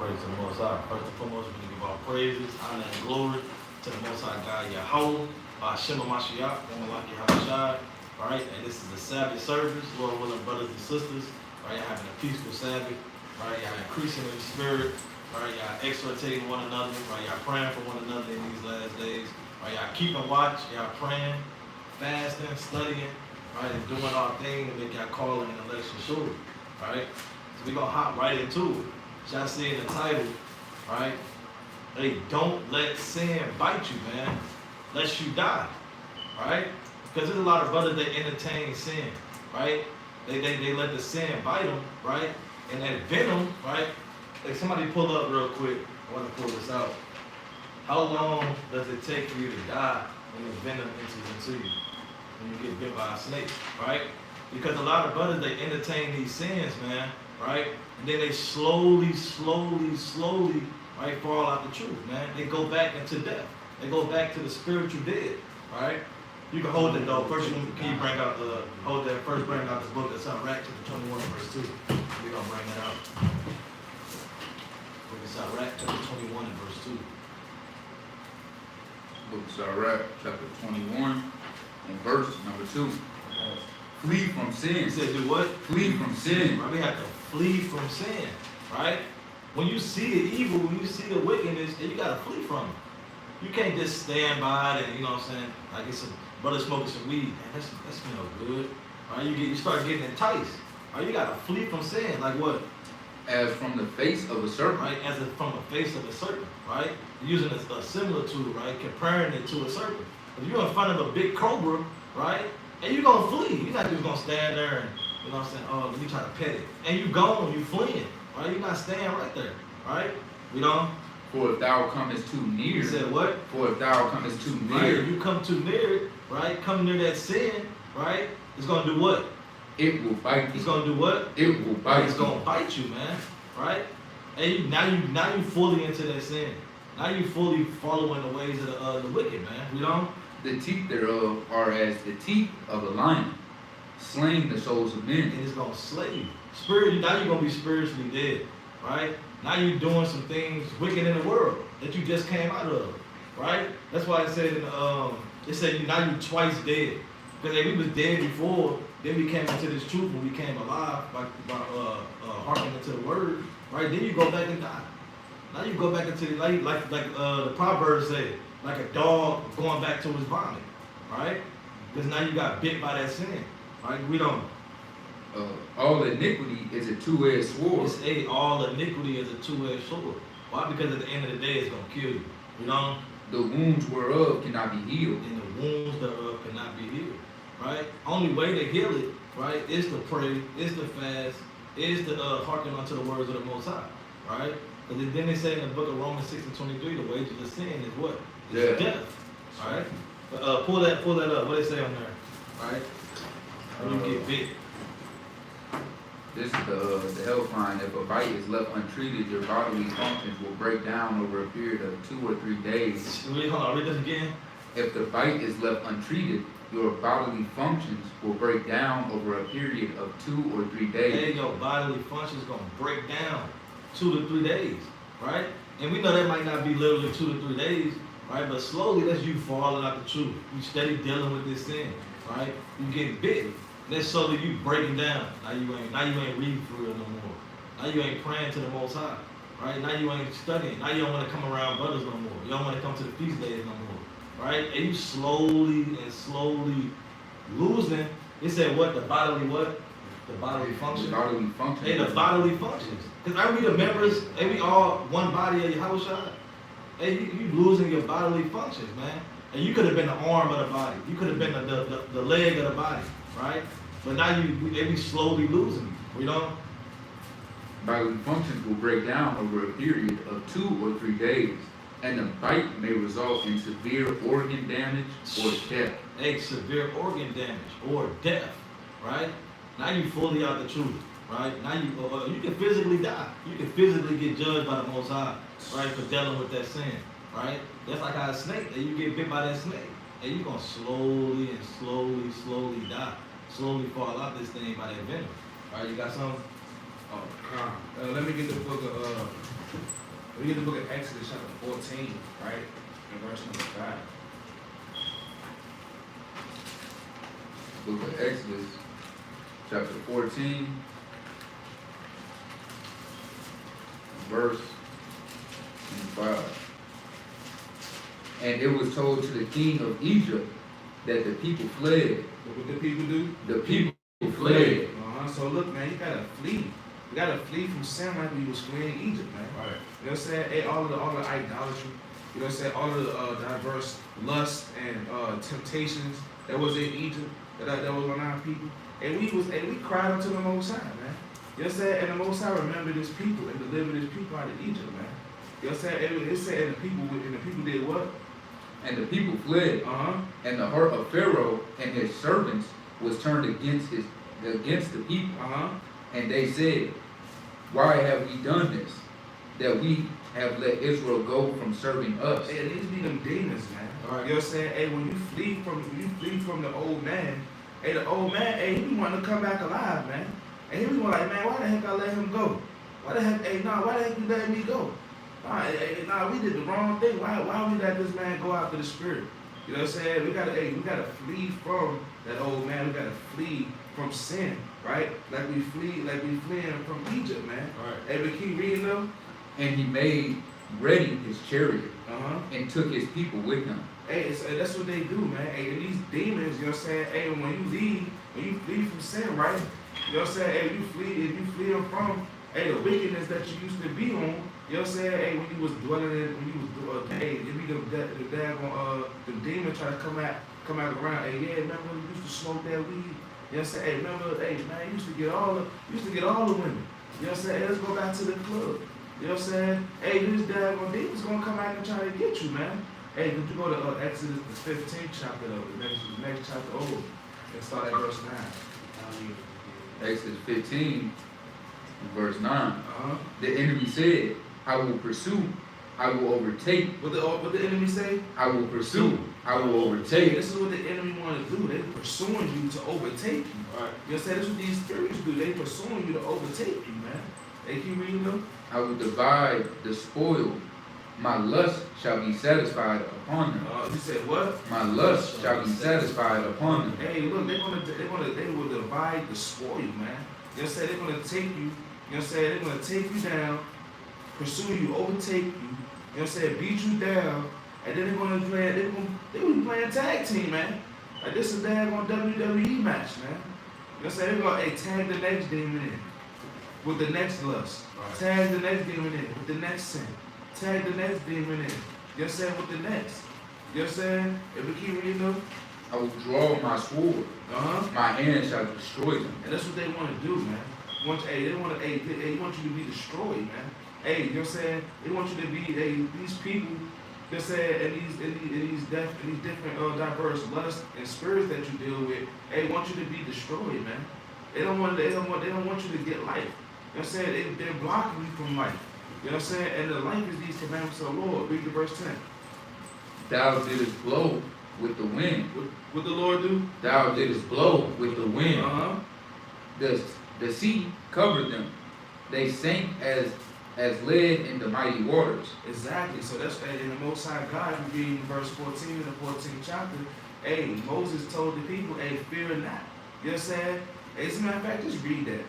praise to the Most High. First and foremost, we give all praises, honor, and glory to the Most High God, Yahweh, Shema Mashiach, Malaki Habashai. All right, and this is the Sabbath service, Lord willing, brothers and sisters. All right, having a peaceful Sabbath. All right, y'all increasing in the spirit. All right, y'all exhortating one another. All right, y'all praying for one another in these last days. All right, y'all keeping watch. Y'all praying, fasting, studying. All right, and doing our thing to make y'all calling and election sure. All right, so we're gonna hop right into it. Y'all see in the title, right? Hey, don't let sin bite you, man, lest you die, right? Because there's a lot of brothers that entertain sin, right? They let the sin bite them, right? And that venom, right? Like somebody pull up real quick. I want to pull this out. How long does it take for you to die when the venom enters into you? When you get bit by a snake, right? Because a lot of brothers, they entertain these sins, man, right? And then they slowly, right, fall out the truth, man. They go back into death. They go back to the spiritual dead, right? You can hold it though. First, can you bring out the, hold that, first bring out the book that's on Rack chapter 21 verse 2. We're going to bring it out. Book is Rack chapter 21 and verse 2. Book of Rack chapter 21 and verse number 2. Flee from sin. He said, do what? Flee from sin. Right? We have to flee from sin, right? When you see the evil, when you see the wickedness, you got to flee from it. You can't just stand by it and, you know what I'm saying, like it's some brother smoking some weed. Man, that smells good. Right? You start getting enticed. Right? You got to flee from sin. Like what? As from the face of a serpent. Right? As if from the face of a serpent. Right? Using a similar tool, right? Comparing it to a serpent. If you're in front of a big cobra, right? And you're going to flee. You're not just going to stand there and, you know what I'm saying, oh, let me try to pet it. And you gone, you fleeing. Right? You're not staying right there. Right? We don't. For if thou comest too near. He said what? For if thou comest too near. Right? If you come too near it, right? Come near that sin, right? It's going to do what? It will bite you. It's going to do what? It will bite you. It's going to bite you, man. Right? And now you fully into that sin. Now you fully following the ways of the wicked, man. We don't. The teeth thereof are as the teeth of a lion, slaying the souls of men. And it's going to slay you. Now you're going to be spiritually dead, right? Now you're doing some things wicked in the world that you just came out of, right? That's why it said now you're twice dead. Because we was dead before, then we came into this truth and we came alive by hearkening to the word, right? Then you go back and die. Now you go back into like the Proverbs say, like a dog going back to his vomit, right? Because now you got bit by that sin, right? We don't. All iniquity is a two-edged sword. All iniquity is a two-edged sword. Why? Because at the end of the day, it's gonna kill you. You know. The wounds whereof cannot be healed. And the wounds thereof cannot be healed. Right? Only way to heal it, right, is to pray, is to fast, is to hearken unto the words of the Most High. Right? But then they say in the book of Romans 6:23, the wages of sin is what? It's death. Right? Pull that up. What they say on there? Right? When you get bit. This is the health line. If a bite is left untreated, your bodily functions will break down over a period of 2 or 3 days. Hold on, read this again. If the bite is left untreated, your bodily functions will break down over a period of 2 or 3 days. Hey, your bodily functions gonna break down 2 to 3 days, right? And we know that might not be literally 2 to 3 days, right? But slowly, that's you falling out the truth. You steady dealing with this sin, right? You getting bitten. That's slowly you breaking down. Now you ain't reading for real no more. Now you ain't praying to the Most High, right? Now you ain't studying. Now you don't want to come around brothers no more. You don't want to come to the feast days no more, right? And you slowly losing. It said what? The bodily what? The bodily function. The bodily function. Hey, the bodily functions. Because aren't we the members? Hey, we all one body of Yahushua. Hey, you losing your bodily functions, man. And you could have been the arm of the body. You could have been the leg of the body. Right? But now they be slowly losing you. You know? Bodily functions will break down over a period of 2 or 3 days, and the bite may result in severe organ damage or death. Hey, severe organ damage or death, right? Now you fully out the truth, right? Now you can physically die. You can physically get judged by the Most High, right, for dealing with that sin, right? That's like how a snake, that you get bit by that snake, and you're going to slowly die. Slowly fall out this thing by that venom. All right, you got something? Let me get the book of Exodus chapter 14, right? And verse number 5. Book of Exodus, chapter 14, verse 5. And it was told to the king of Egypt that the people fled. What the people do? The people fled. So look, man, you gotta flee. You gotta flee from sin like we was fleeing Egypt, man. Right. You know what I'm saying? Hey, all of the idolatry. You know what I'm saying? All of the diverse lust and temptations that was in Egypt, that was on our people. And we cried unto the Most High, man. You know what I'm saying? And the Most High remembered his people and delivered his people out of Egypt, man. You know what I'm saying? It said, and the people did what? And the people fled. And the heart of Pharaoh and his servants was turned against the people. And they said, why have we done this? That we have let Israel go from serving us. Hey, it needs to be them demons, man. Right. You know what I'm saying? Hey, when you flee from the old man, hey, the old man, hey, he want to come back alive, man. And he was like, man, why the heck I let him go? Why the heck you let me go? Nah, we did the wrong thing. Why we let this man go after the spirit? You know what I'm saying? We gotta flee from that old man. We gotta flee from sin, right? Like we fleeing from Egypt, man. Right. Hey, but keep reading them. And he made ready his chariot and took his people with him. Hey, that's what they do, man. Hey, and these demons, you know what I'm saying? Hey, when you flee from sin, right? You know what I'm saying? Hey, if you flee from, hey, the wickedness that you used to be on, you know what I'm saying? Hey, when you was dwelling in, hey, it be the demon try to come out around. Hey, yeah, remember you used to smoke that weed? You know what I'm saying? Hey, remember, hey, man, you used to get all the women. You know what I'm saying? Hey, let's go back to the club. You know what I'm saying? Hey, this daggone demon's gonna come out and try to get you, man. Hey, could you go to Exodus the 15th chapter, the next chapter over, and start at verse 9. Exodus 15, verse 9. The enemy said, I will pursue, I will overtake. What the enemy say? I will pursue, I will overtake. This is what the enemy want to do. They're pursuing you to overtake you. Right. You know what I'm saying? This is what these spirits do. They pursuing you to overtake you, man. They keep reading them. I will divide the spoil. My lust shall be satisfied upon them. You said what? My lust shall be satisfied upon them. Hey, look, they will divide the spoil, man. You know what I'm saying? They're gonna take you. You know what I'm saying? They're gonna take you down, pursue you, overtake you. You know what I'm saying? Beat you down, and then they're gonna be playing tag team, man. Like this is a daggone WWE match, man. You know what I'm saying? They're gonna tag the next demon in with the next lust. Right. Tag the next demon in with the next sin. Tag the next demon in. You know what I'm saying? With the next. You know what I'm saying? If we keep reading them. I will draw my sword. My hand shall destroy them. And that's what they want to do, man. They want you to be destroyed, man. Hey, you know what I'm saying? They want you to be these people, you know what I'm saying, and these different diverse lusts and spirits that you deal with, they want you to be destroyed, man. They don't want you to get life. You know what I'm saying? They're blocking you from life. You know what I'm saying? And the life is these commandments of the Lord. Read the verse 10. Thou didst blow with the wind. What the Lord do? Thou didst blow with the wind. The sea covered them. They sank as lead in the mighty waters. Exactly. So that's in the Most High God. We read in verse 14 in the 14th chapter. Hey, Moses told the people, hey, fear not. You know what I'm saying? Hey, as a matter of fact, just read that,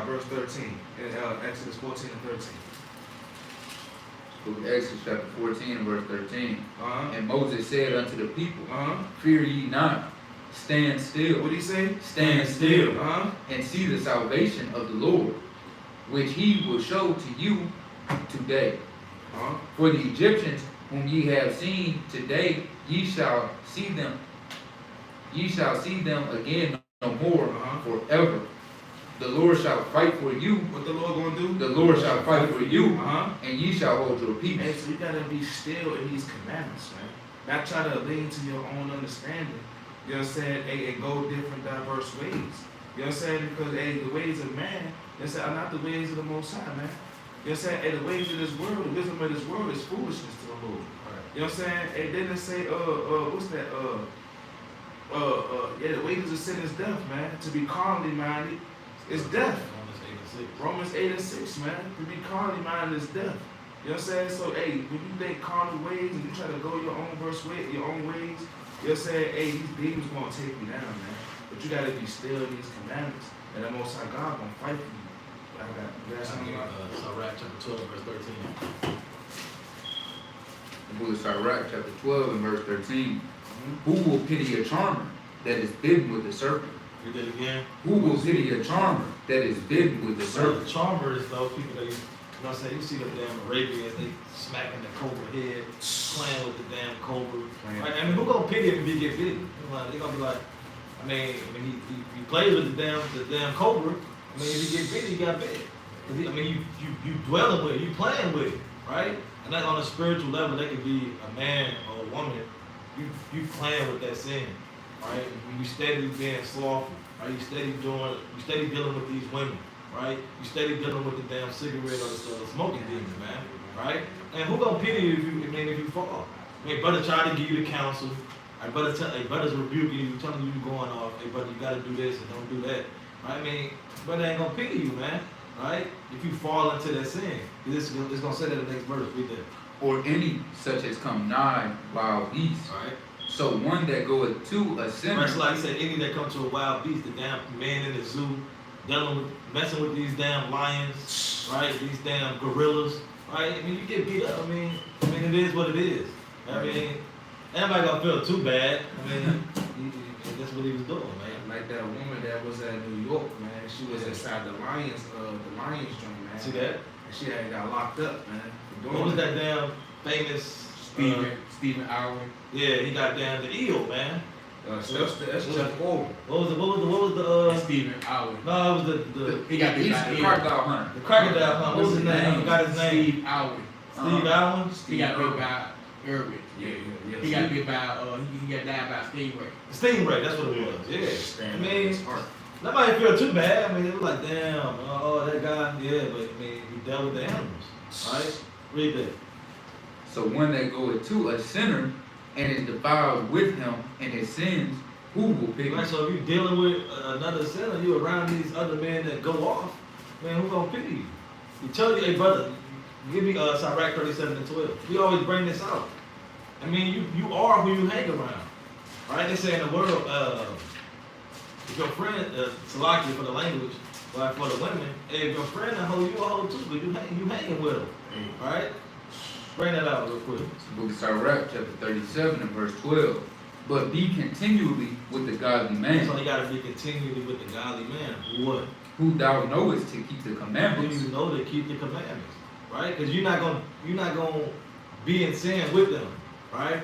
verse 13 in Exodus 14 and 13. Book of Exodus chapter 14 and verse 13. And Moses said unto the people, fear ye not, stand still. What did he say? Stand still, and see the salvation of the Lord, which he will show to you today. For the Egyptians whom ye have seen today, ye shall see them. Ye shall see them again no more forever. The Lord shall fight for you. What the Lord gonna do? The Lord shall fight for you, and ye shall hold your peace. Hey, so you gotta be still in these commandments, man. Not try to lean to your own understanding. You know what I'm saying? Hey, and go different, diverse ways. You know what I'm saying? Because hey, the ways of man, you know, are not the ways of the Most High, man. You know what I'm saying? Hey, the ways of this world, the wisdom of this world is foolishness to the Lord. Right. You know what I'm saying? Hey, then they say, what's that? The wages of sin is death, man. To be carnally minded is death. 6. Romans 8 and 6, man. To be carnally minded is death. You know what I'm saying? So, hey, when you think carnal ways and you try to go your own way, your own ways, you know what I'm saying? Hey, these demons gonna take you down, man. But you gotta be still in these commandments, and the Most High God gonna fight for you. I got something about Sirach chapter 12, verse 13. The book of Sirach, chapter 12 and verse 13. Who will pity a charmer that is bitten with a serpent? Read that again. Who will pity a charmer that is bitten with a So serpent? the charmers, those people that you know what I'm saying, you see them damn Arabians, they smacking the cobra head, playing with the damn cobra. Right? I mean, who gonna pity him if he get bitten? They gonna be like, I mean, he plays with the damn cobra. I mean, if he get bitten, he got bit. I mean, you dwelling with it, you playing with it, right? And that on a spiritual level, that could be a man or a woman. You playing with that sin, right? You steady being slothful, right? You steady dealing with these women, right? You steady dealing with the damn cigarette or the smoking demon, man, right? And who gonna pity you if you fall? I mean, brother try to give you the counsel. Brother's rebuking you, telling you you're going off. Hey, brother, you gotta do this and don't do that. Right? I mean, brother ain't gonna pity you, man. Right? If you fall into that sin, it's gonna say that in the next verse. Read that. Or any such as come nigh wild beasts. Right? So one that goeth to a sinner. Right, so like he said, any that come to a wild beast, the damn man in the zoo, messing with these damn lions, right? These damn gorillas, right? I mean, you get beat up. I mean, it is what it is. I mean, everybody gonna feel too bad. I mean, that's what he was doing, man. like that woman that was at New York, man. She was inside the Lions joint, man. See that? And she had got locked up, man. What was that damn famous Stephen Irwin? Yeah, he got down the eel, man. That's Jeff Gordon. What was the Stephen Irwin. No, it was the He got beat by the the crocodile hunter. the crocodile hunt. What was his name? I forgot his name. Steve Irwin. Steve Allen. He got beat by Irwin. Yeah. He got beat by he got died by Stingray. Stingray, that's what it was. Yeah. I mean, it's hard. nobody feel too bad. I mean, it was like, damn, that guy, yeah, but I mean, he dealt with the animals, right? Read that. So one that goeth to a sinner and is defiled with him and his sins, who will pick him? Right, so if you're dealing with another sinner, you around these other men that go off, man, who gonna pity you? You tell you, hey brother, give me Sirach 37 and 12. We always bring this out. I mean, you are who you hang around. Right? They say in the world, if your friend, Salaki for the language, but for the women, hey, if your friend a hoe, you a hoe too, but you hanging with them. Right? Bring that out real quick. The book of Sirach, chapter 37 and verse 12. But be continually with the godly man, So you gotta be continually with the godly man. What? who thou knowest to keep the Who commandments. you know to keep the commandments. Right? Because you're not gonna be in sin with them. Right?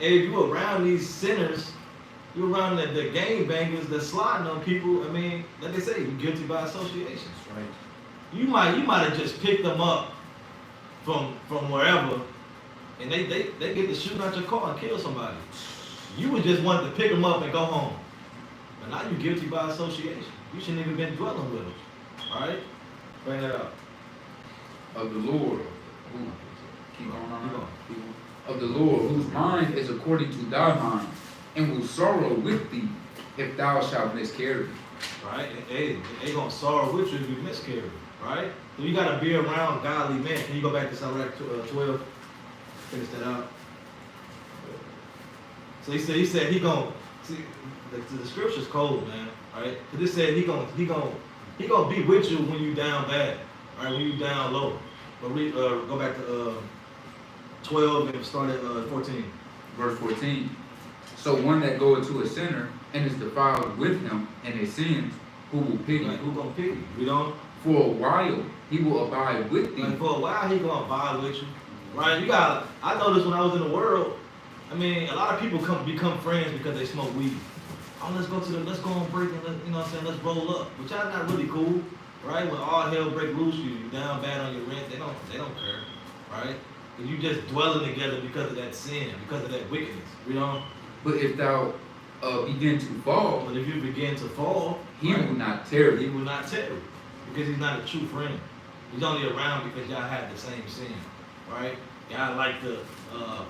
And if you around these sinners, you around the gang bangers that sliding on people, I mean, like they say, you're guilty by association. Right. You might have just picked them up from wherever, and they get to shoot out your car and kill somebody. You would just want to pick them up and go home. But now you're guilty by association. You shouldn't even been dwelling with them. Alright? Bring that up. Of the Lord, who, keep going on, Keep going. keep going. Of the Lord, whose mind is according to thy mind, and will sorrow with thee if thou shalt miscarry. Right? And they gonna sorrow with you if you miscarry. Right? So you gotta be around godly men. Can you go back to Sirach 12? Finish that out. So he said he gonna see the scripture's cold, man. Right? Cause it said he gonna be with you when you down bad, right? When you down low. But go back to 12 and start at 14. Verse 14. So one that goeth to a sinner and is defiled with him and his sins, who will pity? Like, who gonna pick you? We don't. For a while he will abide with thee. Like for a while he gonna abide with you, right? I noticed when I was in the world. I mean, a lot of people become friends because they smoke weed. Oh, let's go on break and you know what I'm saying, let's roll up. Which are not really cool, right? When all hell break loose, you down bad on your rent, they don't care, right? And you just dwelling together because of that sin, because of that wickedness. We don't. But if thou begin to fall, But if you begin to fall, he right, will not tarry. he will not tell you because he's not a true friend. He's only around because y'all have the same sin, right? Y'all like to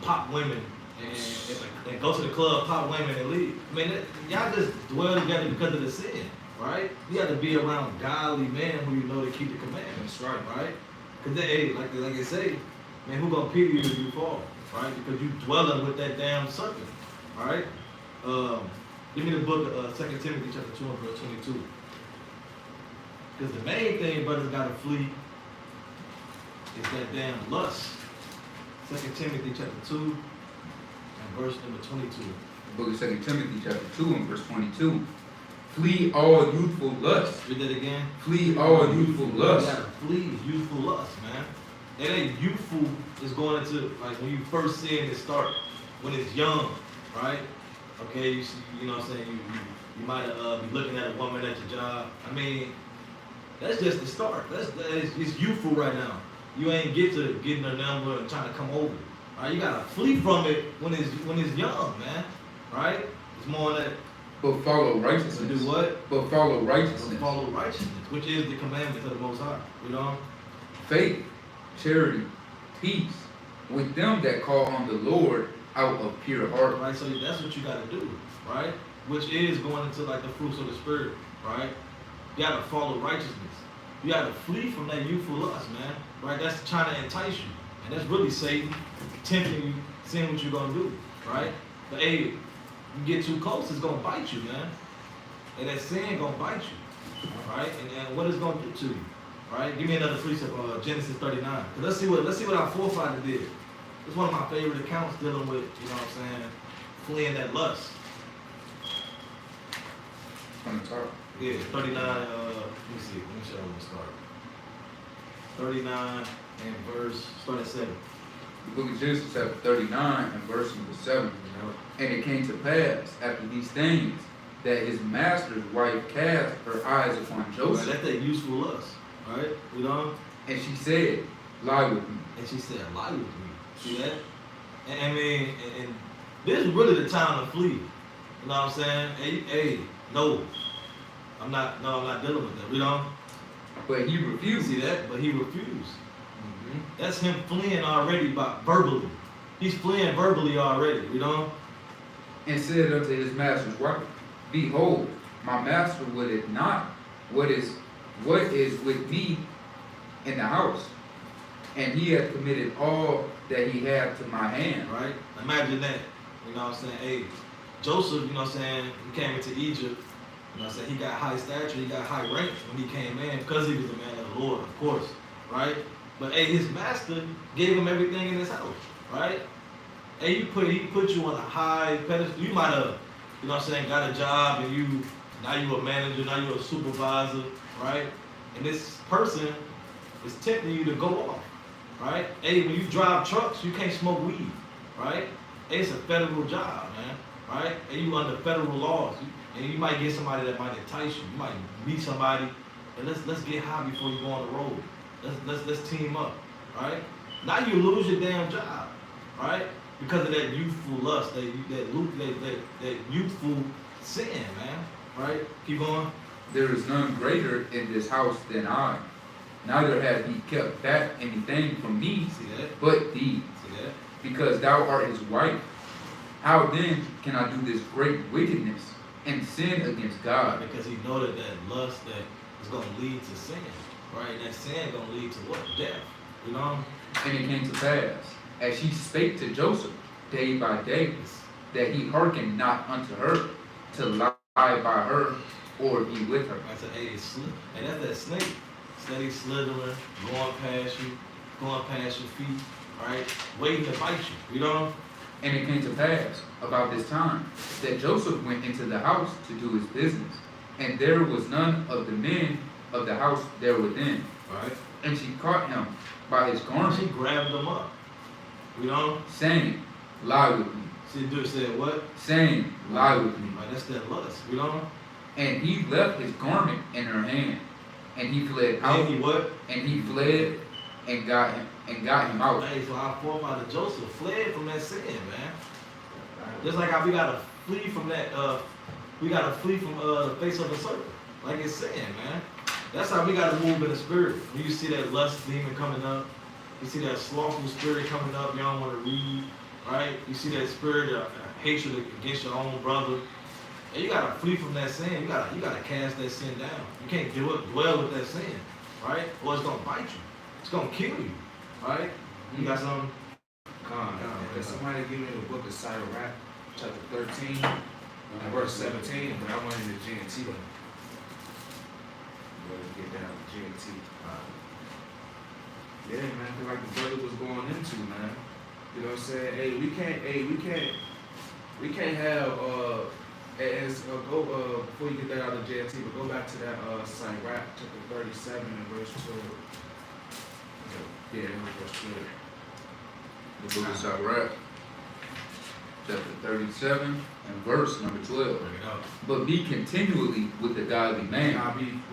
pop women and go to the club, pop women and leave. I mean, y'all just dwell together because of the sin. right? You got to be around godly men who you know to keep the commandments, right? Because hey, like I say, man, who gonna pity you if you fall, right? Because you dwelling with that damn serpent, all right? Give me the book of 2 Timothy chapter 2 and verse 22. Because the main thing brothers gotta flee is that damn lust. 2 Timothy chapter 2 and verse number 22. The book of 2 Timothy chapter 2 and verse 22. Flee all youthful lust. Read that again. Flee all youthful You lust. gotta flee youthful lust, man. It ain't youthful is going into like when you first see it start when it's young, right? Okay, you see, you know what I'm saying? You might be looking at a woman at your job. I mean, that's just the start. It's youthful right now. You ain't get to getting her number and trying to come over. Right? You gotta flee from it when it's young, man. Right? It's more on that. But follow To righteousness. do what? But follow To righteousness. follow righteousness, which is the commandment of the Most High. You know? Faith, charity, peace, with them that call on the Lord out of pure heart. Right? So that's what you gotta do, right? Which is going into like the fruits of the spirit, right? You gotta follow righteousness. You gotta flee from that youthful lust, man. Right? That's trying to entice you. And that's really Satan tempting you, seeing what you're gonna do, right? But hey, you get too close, it's gonna bite you, man. And that sin gonna bite you. Right? And what it's gonna do to you. Right? Give me another precept of Genesis 39. Let's see what our forefather did. It's one of my favorite accounts dealing with, you know what I'm saying, fleeing that lust. From the top. Yeah, 39, let me see, let me show you where to start. 39 and verse, start at 7. The book of Genesis chapter 39 and verse number 7. And it came to pass after these things that his master's wife cast her eyes upon Right, Joseph, that's that useful lust, right? You know? and she said, lie with me. And she said, lie with me. See that? And I mean, and this is really the time to flee. You know what I'm saying? Hey, no, I'm not dealing with that. You know? But he refused. See that? But he refused. That's him fleeing already by verbally. He's fleeing verbally already, you know? And said unto his master's wife, behold, my master would not what is with me in the house, and he hath committed all that he had to my hand. Right? Imagine that. You know what I'm saying? Hey, Joseph, you know what I'm saying, he came into Egypt, you know what I'm saying, he got high stature, he got high rank when he came in, because he was a man of the Lord, of course, right? But hey, his master gave him everything in his house, right? Hey, he put you on a high pedestal. You might have, you know what I'm saying, got a job and now you a manager, now you a supervisor, right? And this person is tempting you to go off, right? Hey, when you drive trucks, you can't smoke weed, right? Hey, it's a federal job, man, right? And you under federal laws. And you might get somebody that might entice you. You might meet somebody, and let's get high before you go on the road. Let's team up, right? Now you lose your damn job, right? Because of that youthful lust, that youthful sin, man, right? Keep going. There is none greater in this house than I. Neither hath he kept back anything from me, See that? but thee, See that? because thou art his wife. How then can I do this great wickedness and sin against God? Because he know that lust that is going to lead to sin, right? And that sin going to lead to what? Death, you know? And it came to pass, as she spake to Joseph day by day, that he hearkened not unto her to lie by her or be with her. I said, hey, and that's that snake, steady slithering, going past your feet, right? Waiting to bite you, you know? And it came to pass about this time that Joseph went into the house to do his business, and there was none of the men of the house there within. Right? And she caught him by his She garment, grabbed him up, you know? saying, lie with me, She said what? saying, lie with me. Right, that's that lust, you know? And he left his garment in her hand, and he fled out, And he what? and he fled and got him out. Hey, so our forefather Joseph fled from that sin, man. Just like how we gotta flee from that, the face of the serpent. Like it's saying, man. That's how we gotta move in the spirit. When you see that lust demon coming up, you see that slothful spirit coming up, you don't want to read, right? You see that spirit of hatred against your own brother, And you gotta flee from that sin. You gotta cast that sin down. You can't dwell with that sin, right? Or it's gonna bite you. It's gonna kill you, right? You got something? Can somebody give me the book of Sirach, chapter 13, and verse 17? But I went into GNT. Let's get down to GNT. Yeah, man, feel like the brother was going into, man. You know what I'm saying? Hey, we can't have before you get that out of JT, but go back to that Sirach, chapter 37 and verse 12. Yeah, verse 12. The book of Shabbat, chapter 37 and verse number 12. But be continually with the godly man.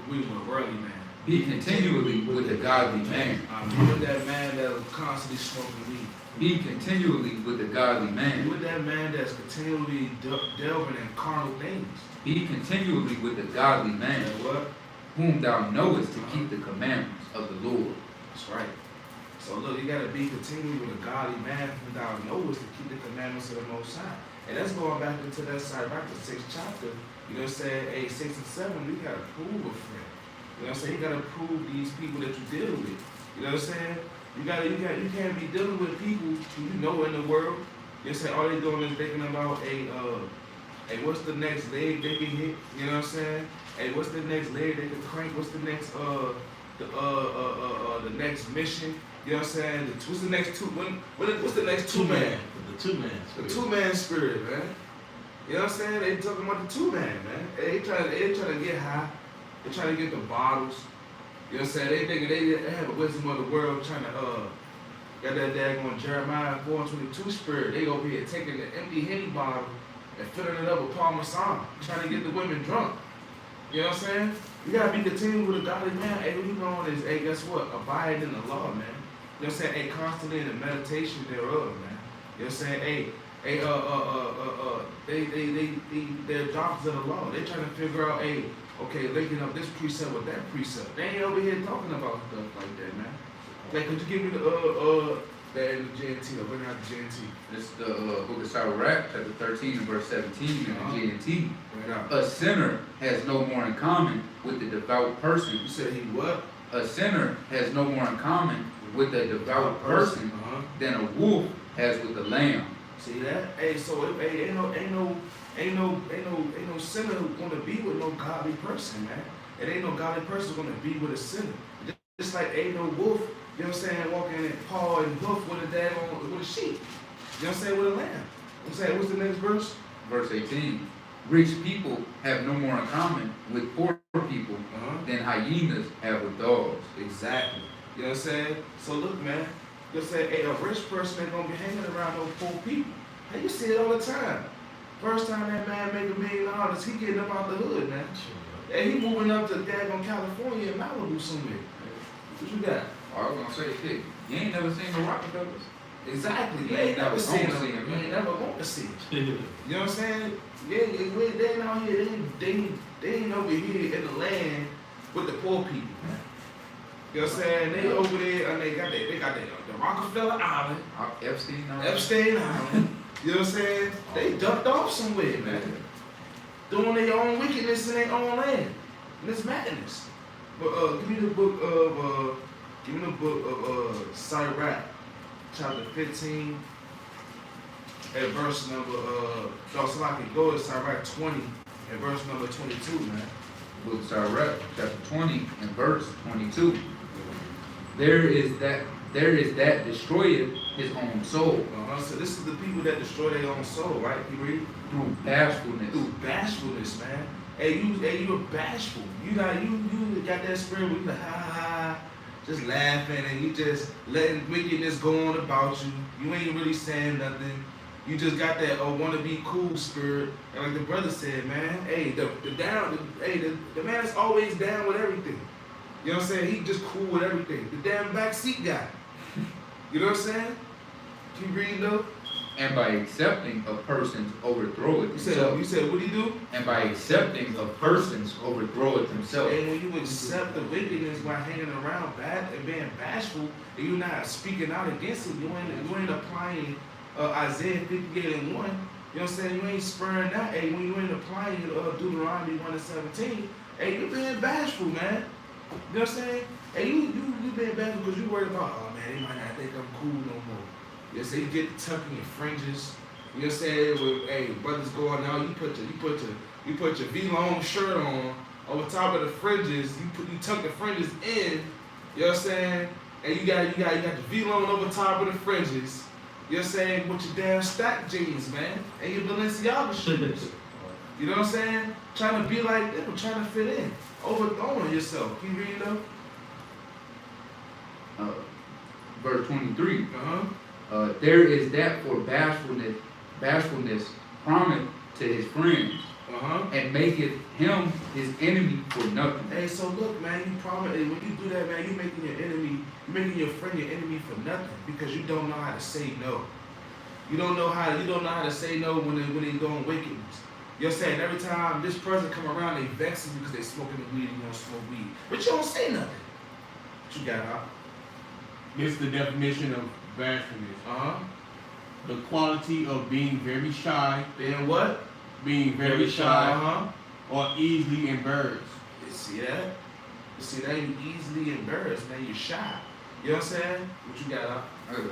We with a worldly man. Be continually with the godly man. Be with that man that was constantly smoking weed. Be continually with the godly Be man. with that man that's continually delving in carnal things. Be continually with the godly man, And what? whom thou knowest to keep the commandments of the Lord. That's right. So look, you gotta be continually with a godly man whom thou knowest to keep the commandments of the Most High. And that's going back into that Sirach, the 6th chapter. You know what I'm saying? 8, 6, and 7, we gotta prove a friend. You know what I'm saying? You gotta prove these people that you deal with. You know what I'm saying? You can't be dealing with people who you know in the world. You know what I'm saying? All they doing is thinking about hey, what's the next leg they can hit? You know what I'm saying? Hey, what's the next leg they can crank? What's the next the next mission? You know what I'm saying? What's the next what's the next two-man? The two-man. The two-man spirit, man. You know what I'm saying? They talking about the two-man, man. They trying to get high. They trying to get the bottles. You know what I'm saying? They thinking they have a wisdom of the world trying to got that daggone Jeremiah 4:22 spirit. They over here taking the empty Henny bottle and filling it up with Parmesan, trying to get the women drunk. You know what I'm saying? You gotta be continuing with a godly man. Hey, what you doing is, hey, guess what? Abide in the law, man. You know what I'm saying? Hey, constantly in the meditation thereof, man. You know what I'm saying? They're doctors of the law. They trying to figure out, hey, okay, linking up this precept with that precept. They ain't over here talking about stuff like that, man. Like, could you give me that in the GNT, or bring out the GNT? This is the book of Sirach, chapter 13 and verse 17 in the GNT. Bring it out. A sinner has no more in common with the devout person. You said he what? A sinner has no more in common with a devout person than a wolf has with a lamb. See that? Hey, so ain't no sinner gonna be with no godly person, man. It ain't no godly person gonna be with a sinner. Just like ain't no wolf, you know what I'm saying, walking in paw and hoof with a sheep. You know what I'm saying, with a lamb. I'm saying, what's the next verse? Verse 18. Rich people have no more in common with poor people than hyenas have with dogs. Exactly. You know what I'm saying? So look, man, you say, hey, a rich person ain't gonna be hanging around no poor people. Hey, you see it all the time. First time that man make $1 million, he getting up out the hood, man. Hey, he moving up to daggone California and Malibu somewhere. What you got? I was gonna say, hey, you ain't never seen the Rockefellers? Exactly. You You ain't never gonna seen see them. him. You ain't never gonna see them. Yeah. You know what I'm saying? Yeah, they ain't out here. They ain't over here in the land with the poor people, man. You know what I'm saying? They over there and they got the Rockefeller Island, Epstein Island. You know what I'm saying? They ducked off somewhere, man. Doing their own wickedness in their own land. And it's madness. But give me the book of Sirach, chapter 15, at verse number so I can go to Sirach 20 at verse number 22, man. Book of Sirach, chapter 20 and verse 22. There is that destroyeth his own soul. So this is the people that destroy their own soul, right? You read? Through bashfulness. Through bashfulness, man. Hey, you're bashful. You got that spirit where you like, ha ha ha, just laughing and you just letting wickedness go on about you. You ain't really saying nothing. You just got that wanna be cool spirit. And like the brother said, man, hey, the man is always down with everything. You know what I'm saying? He just cool with everything. The damn backseat guy. You know what I'm saying? Keep reading though. And by accepting a person's overthroweth himself. You said what he do? And by accepting a person's overthroweth himself. And when you accept the wickedness by hanging around bad and being bashful, and you're not speaking out against it, you ain't applying Isaiah 58:1. You know what I'm saying? You ain't spurring that. Hey, when you ain't applying Deuteronomy 1:17, hey, you being bashful, man. You know what I'm saying? Hey, you being bashful because you worried about, oh man, they might not think I'm cool no more. You know what I'm saying? You get to tucking your fringes. You know what I'm saying? With, hey, brothers going out, you put your V-long shirt on over top of the fringes. You tuck the fringes in. You know what I'm saying? And you got the V-long over top of the fringes. You know what I'm saying? With your damn stack jeans, man, and your Balenciaga shoes. You know what I'm saying? Trying to be like them, trying to fit in, overthrowing yourself. Keep reading though. Verse 23. Uh-huh. There is that for bashfulness promised to his friends, Uh-huh. and maketh him his enemy for nothing. Hey, so look, man, you promise when you do that, man, you're making your friend your enemy for nothing because you don't know how to say no. You don't know how to say no when they doing wickedness. You know what I'm saying? Every time this person come around, they vex you because they smoking the weed and you don't smoke weed. But you don't say nothing. What you got, huh? This is the definition of bashfulness. Uh-huh. The quality of being very shy, Being what? being very shy, Uh-huh. or easily embarrassed. You see that? You see that? You easily embarrassed, man. You're shy. You know what I'm saying? What you got, huh? I got a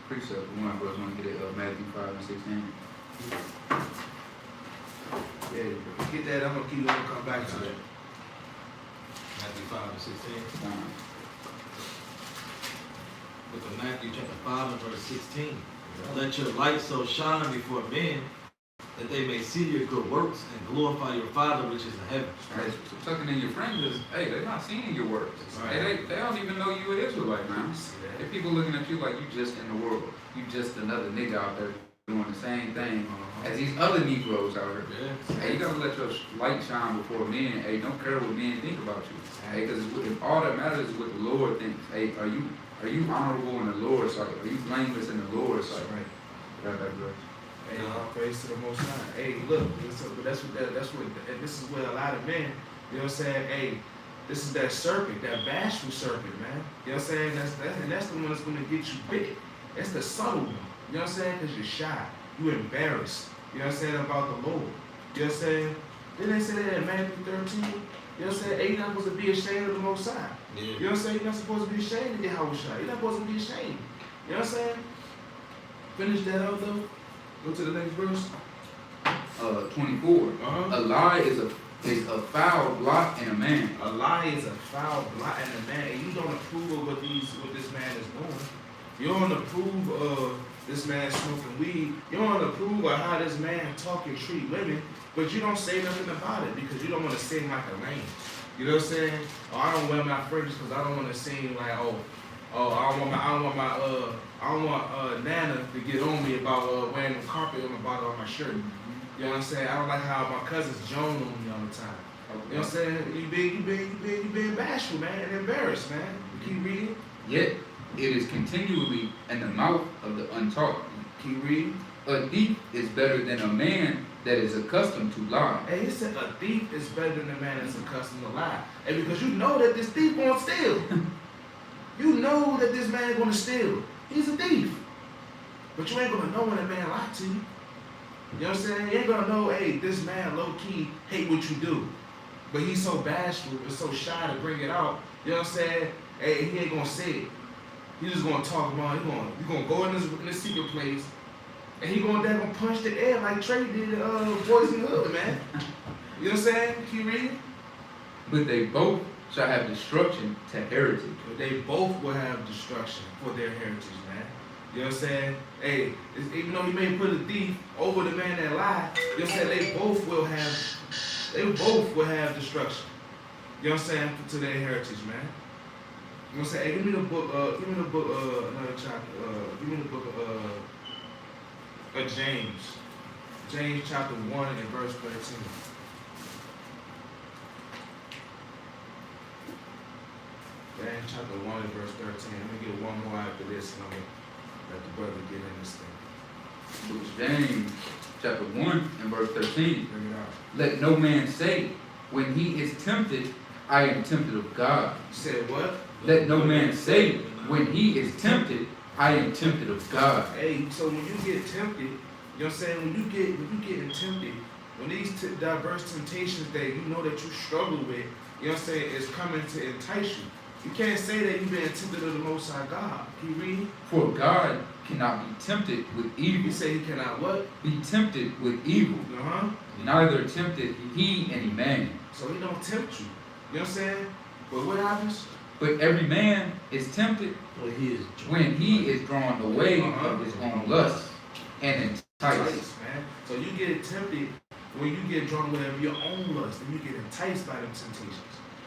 precept. One verse want to get it. Matthew 5:16. Yeah, get that. I'm gonna come back to that. Matthew 5:16. Book of Matthew chapter 5 and verse 16. Let your light so shine before men that they may see your good works and glorify your Father which is in heaven. Right, so tucking in your fringes, hey, they're not seeing your works. Right. They don't even know you an Israelite, man. See that? If people looking at you like you just in the world, you just another nigga out there doing the same thing as these other Negroes out here. Yeah. Hey, you gotta let your light shine before men. Hey, don't care what men think about you. Hey, because if all that matters is what the Lord thinks. Hey, are you honorable in the Lord's sight? Are you blameless in the Lord's sight? Right. Got that, bro. Hey, all praise to the Most High. Hey, look, but that's what, and this is where a lot of men, you know what I'm saying? Hey, this is that serpent, that bashful serpent, man. You know what I'm saying? That's the one that's gonna get you big. It's the subtle one. You know what I'm saying? Because you're shy, you embarrassed. You know what I'm saying about the Lord. You know what I'm saying? Didn't they say that in Matthew 13? You know what I'm saying? Hey, you're not supposed to be ashamed of the Most High. Yeah. You know what I'm saying? You're not supposed to be ashamed of Yahweh Shai. You're not supposed to be ashamed. You know what I'm saying? Finish that out though. Go to the next verse. 24. Uh-huh. A lie is a foul blot in a man. A lie is a foul blot in a man, and you don't approve of what this man is doing. You don't approve of this man smoking weed. You don't approve of how this man talk and treat women, but you don't say nothing about it because you don't want to seem like a lame. You know what I'm saying? Oh, I don't wear my fringes because I don't want to seem like I don't want Nana to get on me about wearing the carpet on the bottom of my shirt. You know what I'm saying? I don't like how my cousins joan on me all the time. You know what I'm saying? You being bashful, man, and embarrassed, man. You keep reading. Yet it is continually in the mouth of the untaught. Keep reading. A thief is better than a man that is accustomed to lie. Hey, he said a thief is better than a man that's accustomed to lie. And because you know that this thief won't steal. You know that this man gonna steal. He's a thief. But you ain't gonna know when a man lied to you. You know what I'm saying? You ain't gonna know, hey, this man low-key hate what you do. But he's so bashful and so shy to bring it out. You know what I'm saying? Hey, he ain't gonna say it. He's just gonna talk about it. He's gonna go in this secret place and he gonna punch the air like Trey did Boys in the Hood, man. You know what I'm saying? Keep reading. But they both shall have destruction to heritage. But they both will have destruction for their heritage, man. You know what I'm saying? Hey, even though you may put a thief over the man that lied, you know what I'm saying? They both will have destruction. You know what I'm saying? To their heritage, man. You know what I'm saying? Hey, give me the book, another chapter, give me the book of James. James chapter 1 and verse 13. James chapter 1 and verse 13. Let me get one more after this and I'm going to let the brother get in this thing. It was James chapter 1 and verse 13. Bring it out. Let no man say, when he is tempted, I am tempted of God. You said what? Let no man say, when he is tempted, I am tempted of God. Hey, so when you get tempted, You know what I'm saying? When you get tempted, when these diverse temptations that you know that you struggle with, you know what I'm saying, is coming to entice you. You can't say that you've been tempted of the Most High God. Can you read? For God cannot be tempted with evil. You say he cannot what? Be tempted with evil. Uh-huh. Neither tempted he any man. So he don't tempt you. You know what I'm saying? But what happens? But every man is tempted when he is drawn away of his own lust and enticed. Man. So you get tempted when you get drawn away of your own lust and you get enticed by them temptations.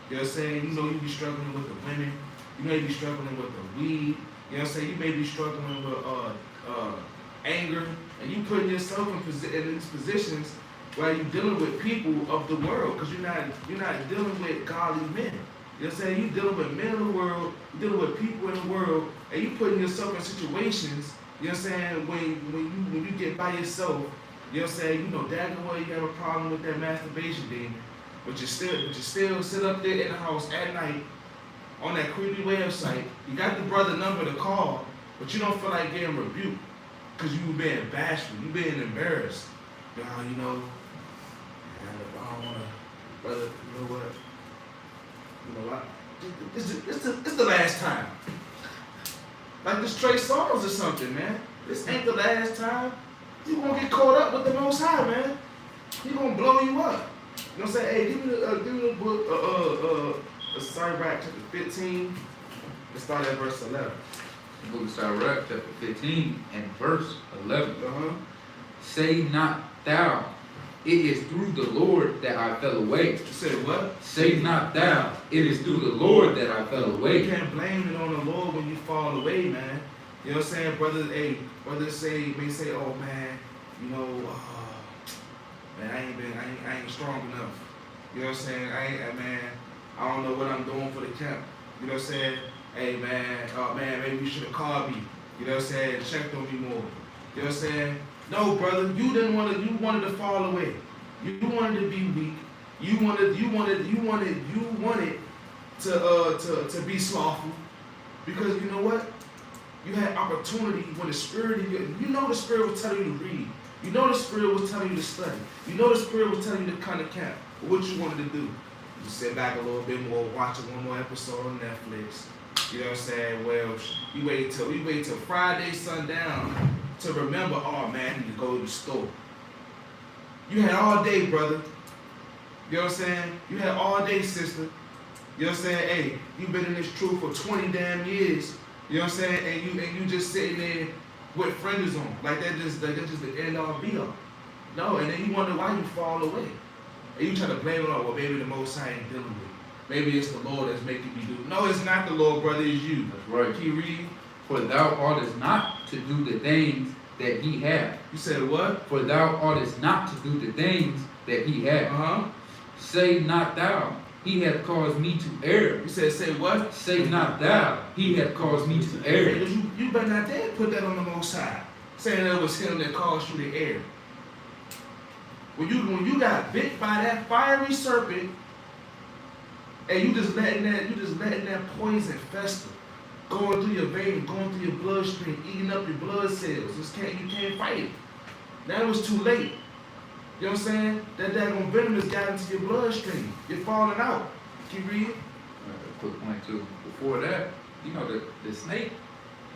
You know what I'm saying? You know you be struggling with the women. You may be struggling with the weed. You know what I'm saying? You may be struggling with anger. And you putting yourself in these positions where you're dealing with people of the world because you're not dealing with godly men. You know what I'm saying? You're dealing with men of the world, you're dealing with people in the world, and you're putting yourself in situations, you know what I'm saying, when you get by yourself, you know what I'm saying, you know daggone well you have a problem with that masturbation demon, but you still sit up there in the house at night on that creepy website. You got the brother number to call, but you don't feel like getting rebuked because you being bashful, you being embarrassed. You know, I don't want to, brother, you know what? You know what? It's the last time. Like the Stray Songs or something, man. This ain't the last time. You gonna get caught up with the Most High, man. He gonna blow you up. You know what I'm saying? Hey, give me the book, Sirach chapter 15. Let's start at verse 11. The book of Sirach chapter 15 and verse 11. Say not thou, it is through the Lord that I fell away. You said what? Say not thou, it is through the Lord that I fell away. You can't blame it on the Lord when you fall away, man. You know what I'm saying? Brothers may say, oh man, you know, man, I ain't strong enough. You know what I'm saying? I don't know what I'm doing for the camp. You know what I'm saying? Hey man, maybe you should have called me. You know what I'm saying? Checked on me more. You know what I'm saying? No, brother, you wanted to fall away. You wanted to be weak. You wanted to be slothful. Because you know what? You had opportunity when the Spirit you know the Spirit was telling you to read. You know the Spirit was telling you to study. You know the Spirit was telling you to come to camp. But what you wanted to do? You sit back a little bit more, watch one more episode on Netflix. You know what I'm saying? Well, you wait till Friday sundown to remember, oh man, I need to go to the store. You had all day, brother. You know what I'm saying? You had all day, sister. You know what I'm saying? Hey, you've been in this truth for 20 damn years. You know what I'm saying? And you just sitting there with friends on. Like that's just the end all be all. No, and then you wonder why you fall away. And you try to blame it on, well, maybe the Most High ain't dealing with it. Maybe it's the Lord that's making me do it. No, it's not the Lord, brother, it's you. That's right. Can you read? For thou oughtest not to do the things that he hath. You said what? For thou oughtest not to do the things that he hath. Say not thou, he hath caused me to err. You said, say what? Say not thou, he hath caused me to err. Hey, you better not dare put that on the Most High, saying that it was him that caused you to err. When you got bit by that fiery serpent, and you just letting that poison fester, going through your veins, going through your bloodstream, eating up your blood cells. You can't fight it. Now it was too late. You know what I'm saying? That daggone venom has got into your bloodstream. You're falling out. Can you read? Quick point too. Before that, you know the snake,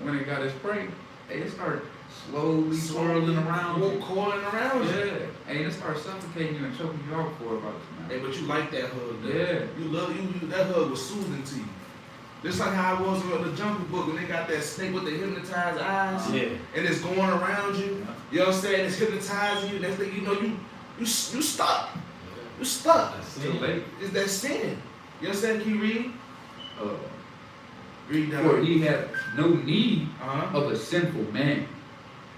when it got its prey, it started slowly swirling around you. Coiling around you. Yeah. And it started suffocating you and choking you out for about Hey, but you like that hug, though. Yeah. You that hug was soothing to you. Just like how it was in the Jungle Book when they got that snake with the hypnotized eyes. Yeah. And it's going around you. You know what I'm saying? It's hypnotizing you. That's the, you know, you stuck. You stuck. That's too late. It's that sin. You know what I'm saying? Can you read? Read that. For he hath no need Uh-huh. of a sinful man.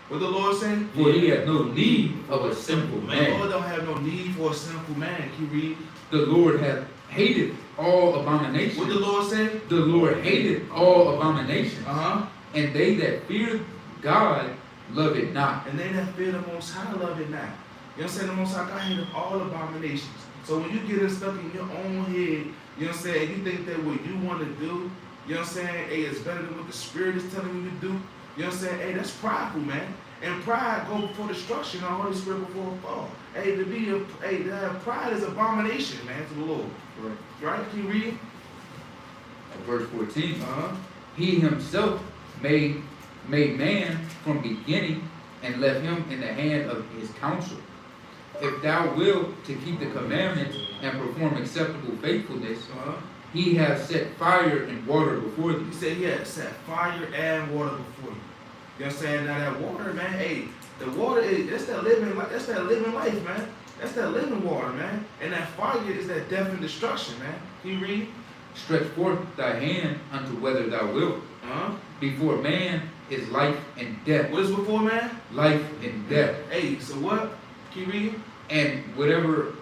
What the Lord say? For he hath no need of a sinful The man. Lord don't have no need for a sinful man. Can you read? The Lord hath hated all abominations. What the Lord say? The Lord hated all abominations. Uh-huh. And they that fear God love it not. And they that fear the Most High love it not. You know what I'm saying? The Most High God hated all abominations. So when you get stuck in your own head, you know what I'm saying, you think that what you want to do, you know what I'm saying, hey, it's better than what the Spirit is telling you to do. You know what I'm saying? Hey, that's prideful, man. And pride go before destruction, and the Holy Spirit before a fall. Hey, to have pride is abomination, man, to the Lord. Right? Can you read? Verse 14. He himself made man from beginning and left him in the hand of his counsel. If thou wilt to keep the commandments and perform acceptable faithfulness, he has set fire and water before thee. He said he had set fire and water before you. You know what I'm saying? Now that water, man, hey, the water that's that living life, man. That's that living water, man. And that fire is that death and destruction, man. Can you read? Stretch forth thy hand unto whether thou wilt. Before man is life and death. What is before man? Life and death. Hey, so what? Can you read? And whatever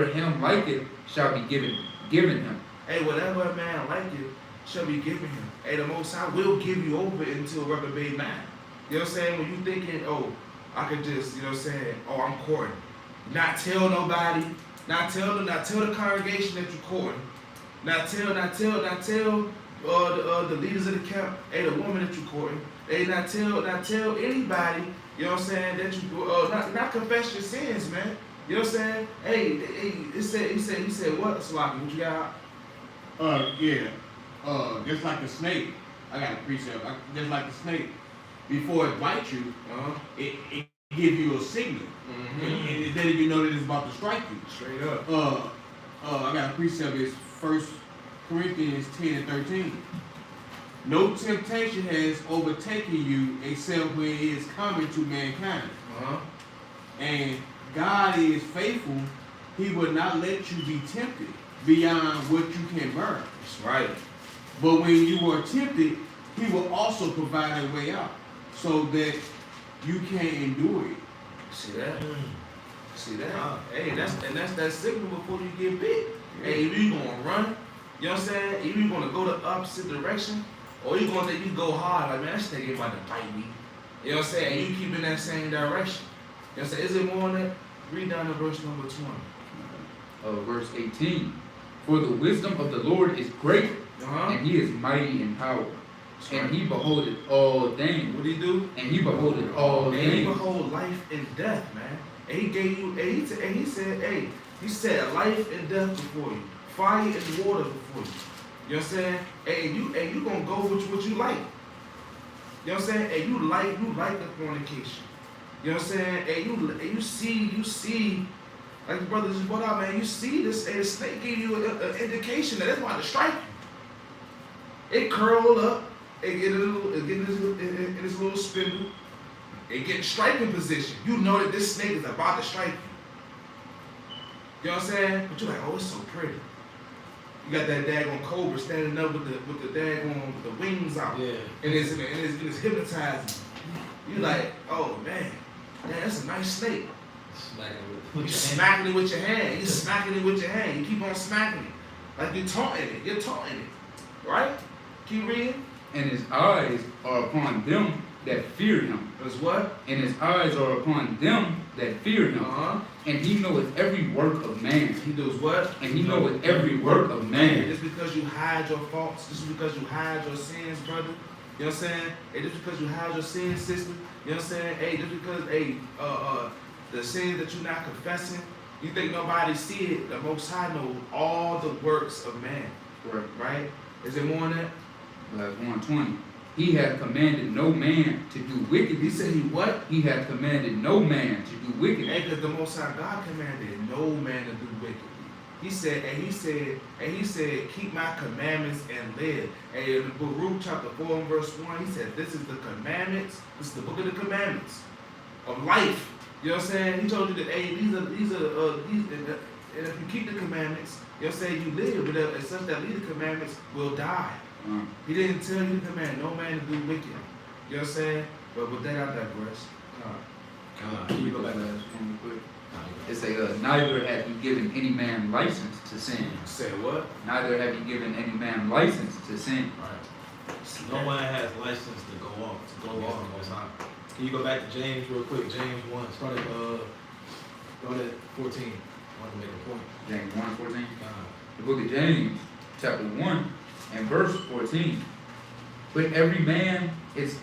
him liketh shall be given him. Hey, whatever a man like it shall be given him. Hey, the Most High will give you over into a reprobate man. You know what I'm saying? When you thinking, oh, I could just, you know what I'm saying, oh, I'm courting. Not tell nobody, not tell the congregation that you're courting. Not tell the leaders of the camp, hey, the woman that you're courting. Hey, not tell anybody, you know what I'm saying, that you not confess your sins, man. You know what I'm saying? Hey, he said what? Sloppy, what you got? Just like a snake. I got a precept. Just like a snake. Before it bites you, it give you a signal. And then you know that it's about to strike you. Straight up. I got a precept. It's 1 Corinthians 10 and 13. No temptation has overtaken you except when it is common to mankind. And God is faithful. He will not let you be tempted beyond what you can bear. That's right. But when you are tempted, he will also provide a way out so that you can endure it. See that? See that? Hey, that's that signal before you get bit. Hey, if you gonna run, you know what I'm saying? If you gonna go the opposite direction, or you gonna think you go hard, like, man, that snake ain't about to bite me. You know what I'm saying? And you keep in that same direction. You know what I'm saying? Is it more than that? Read down to verse number 20. Verse 18. For the wisdom of the Lord is great, and he is mighty in power. And he beholdeth all things. What did he do? And he beholdeth all and things. He behold life and death, man. And he gave you, and he said, hey, he said life and death before you. Fire and water before you. You know what I'm saying? And you gonna go with what you like. You know what I'm saying? And you like the fornication. You know what I'm saying? And you see, like the brother just brought out, man, you see this, and the snake gave you an indication that it's about to strike you. It curled up, it get in this little spindle, it get in striking position. You know that this snake is about to strike you. You know what I'm saying? But you're like, oh, it's so pretty. You got that daggone cobra standing up with the daggone with the wings out. Yeah. And it's hypnotizing. You like, oh man, that's a nice snake. You smacking it with your hand. You smacking it with your hand. You keep on smacking it. Like you're taunting it. You're taunting it. Right? Keep reading. And his eyes are upon them that fear him. As what? And his eyes are upon them that fear him. And he knoweth every work of man. He does what? And he knoweth every work of man. Just because you hide your faults, just because you hide your sins, brother. You know what I'm saying? Hey, just because you hide your sins, sister. You know what I'm saying? Hey, just because, the sins that you're not confessing, you think nobody see it. The Most High knows all the works of man. Right? Is it more than that? 120. He hath commanded no man to do wickedly. He said he what? He hath commanded no man to do wickedly. Hey, because the Most High God commanded no man to do wickedly. He said, keep my commandments and live. And in the book Luke chapter 4 and verse 1, he said, this is the commandments, this is the book of the commandments of life. You know what I'm saying? He told you that, hey, these and if you keep the commandments, you know what I'm saying, you live, but if such that lead the commandments will die. He didn't tell you to command no man to do wicked. You know what I'm saying? But with that, I digress. Can you go back to that one real quick? It say, neither have he given any man license to sin. Say what? Neither have he given any man license to sin. Right. No one has license to go off the Most High. Can you go back to James real quick? James 1. Start at 14. I want to make a point. James 1:14. The book of James, chapter 1 and verse 14. But every man is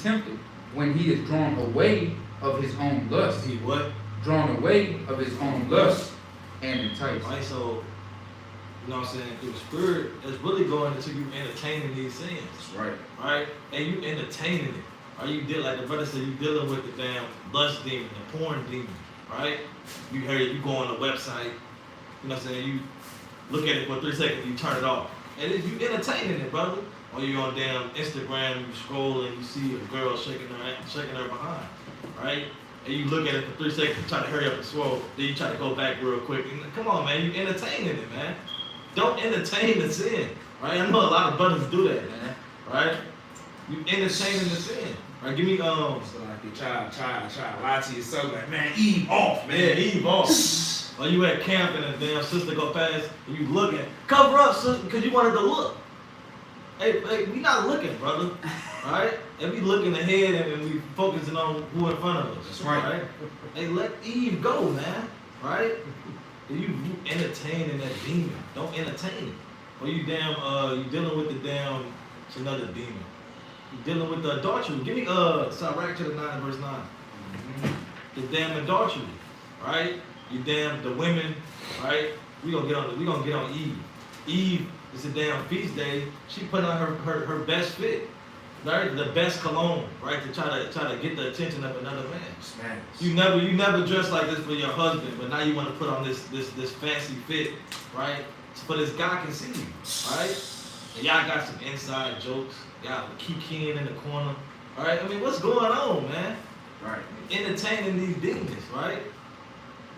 tempted when he is drawn away of his own lust. He what? Drawn away of his own lust and enticed. Right, so, you know what I'm saying, through the spirit, it's really going into you entertaining these sins. That's right. Right? And you entertaining it. Or you did like the brother said, you dealing with the damn lust demon, the porn demon, right? You heard it, you go on the website, you know what I'm saying, you look at it for 3 seconds, you turn it off. And then you entertaining it, brother. Or you on damn Instagram, you scroll and you see a girl shaking her behind, right? And you look at it for 3 seconds, try to hurry up and scroll, then you try to go back real quick. And come on, man, you entertaining it, man. Don't entertain the sin, right? I know a lot of brothers do that, man, right? You entertaining the sin, right? Give me So like you try to lie to yourself, like, man, Eve off, man. Yeah, Eve off. Or you at camp and a damn sister go past and you looking, cover up, sister, because you wanted to look. Hey, we not looking, brother, right? And we looking ahead and we focusing on who in front of us. That's right. Hey, let Eve go, man, right? You entertaining that demon. Don't entertain it. Or you you dealing with the damn, it's another demon. You dealing with the adultery. Give me Sirach to the 9 verse 9. The damn adultery, right? You damn the women, right? We gonna get on Eve. Eve is a damn feast day. She put on her best fit, right? The best cologne, right? To try to get the attention of another man. Smash. You never dress like this for your husband, but now you want to put on this fancy fit, right? So this guy can see you, right? And y'all got some inside jokes. Y'all kikiing in the corner, all right? I mean, what's going on, man? Right. Entertaining these demons, right?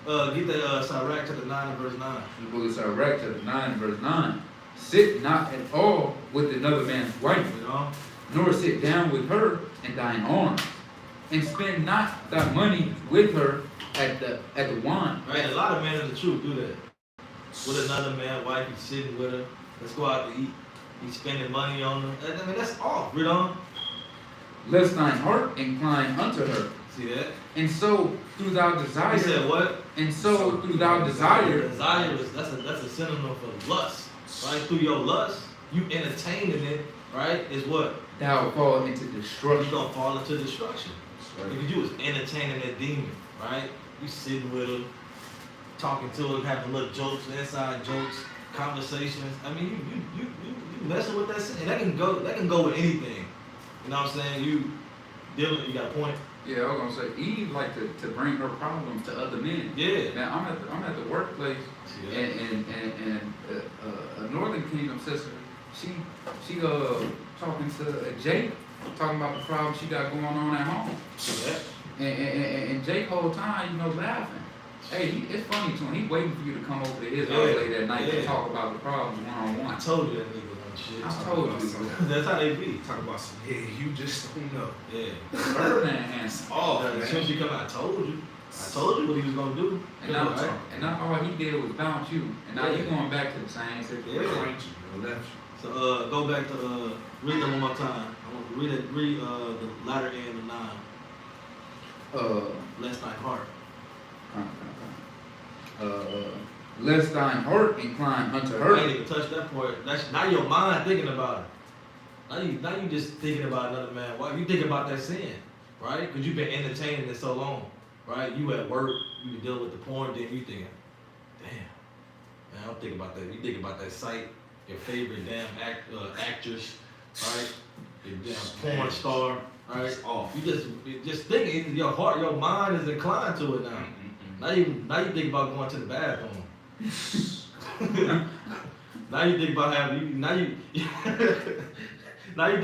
Get the Sirach to the 9 verse 9. The book of Sirach to the 9 verse 9. Sit not at all with another man's wife, You know? nor sit down with her in thine arms, and spend not thy money with her at the wine. Right? A lot of men in the truth do that. With another man, wife, he's sitting with her. Let's go out to eat. He's spending money on her. I mean, that's off, you know? Lest thine heart incline unto her. See that? And so through thy desire. He said what? And so through thy desire. Desire is that's a synonym for lust, right? Through your lust, you entertaining it, right? Is what? Thou fall into You're destruction. gonna fall into destruction. Because you was entertaining that demon, right? You sitting with her, talking to her, having little jokes, inside jokes, conversations. I mean, you messing with that sin. That can go with anything. You know what I'm saying? You got a point. Yeah, I was gonna say Eve liked to bring her problems to other men. Yeah. Man, I'm at the workplace, Yeah. and a Northern Kingdom sister, she talking to Jake, talking about the problem she got going on at home. Yeah. And Jake whole time, laughing. Hey, it's funny to him. He waiting for you to come over to his house late that night to talk about the problems one-on-one. I told you that nigga wasn't shit. I told you. That's how they be. Talk about some, yeah, you just don't know. Yeah. Birdman. Oh, As soon as you come out, I told you what he was gonna do. And not all he did was bounce you. And now you going back to the same situation. Yeah. Left So go back to read that one more time. I want to read the latter end of 9. Lest thy heart. Lest thine heart incline unto I her. ain't even touch that part. That's now your mind thinking about it. Now you just thinking about another man. Why you thinking about that sin, right? Because you've been entertaining it so long, right? You at work, you been dealing with the porn, then you thinking, damn, man, I'm thinking about that. You thinking about that site, your favorite damn actress, right? Your damn porn star, right? off. You just thinking. Your heart, your mind is inclined to it now. Now you think about going to the bathroom. Now you think about having now you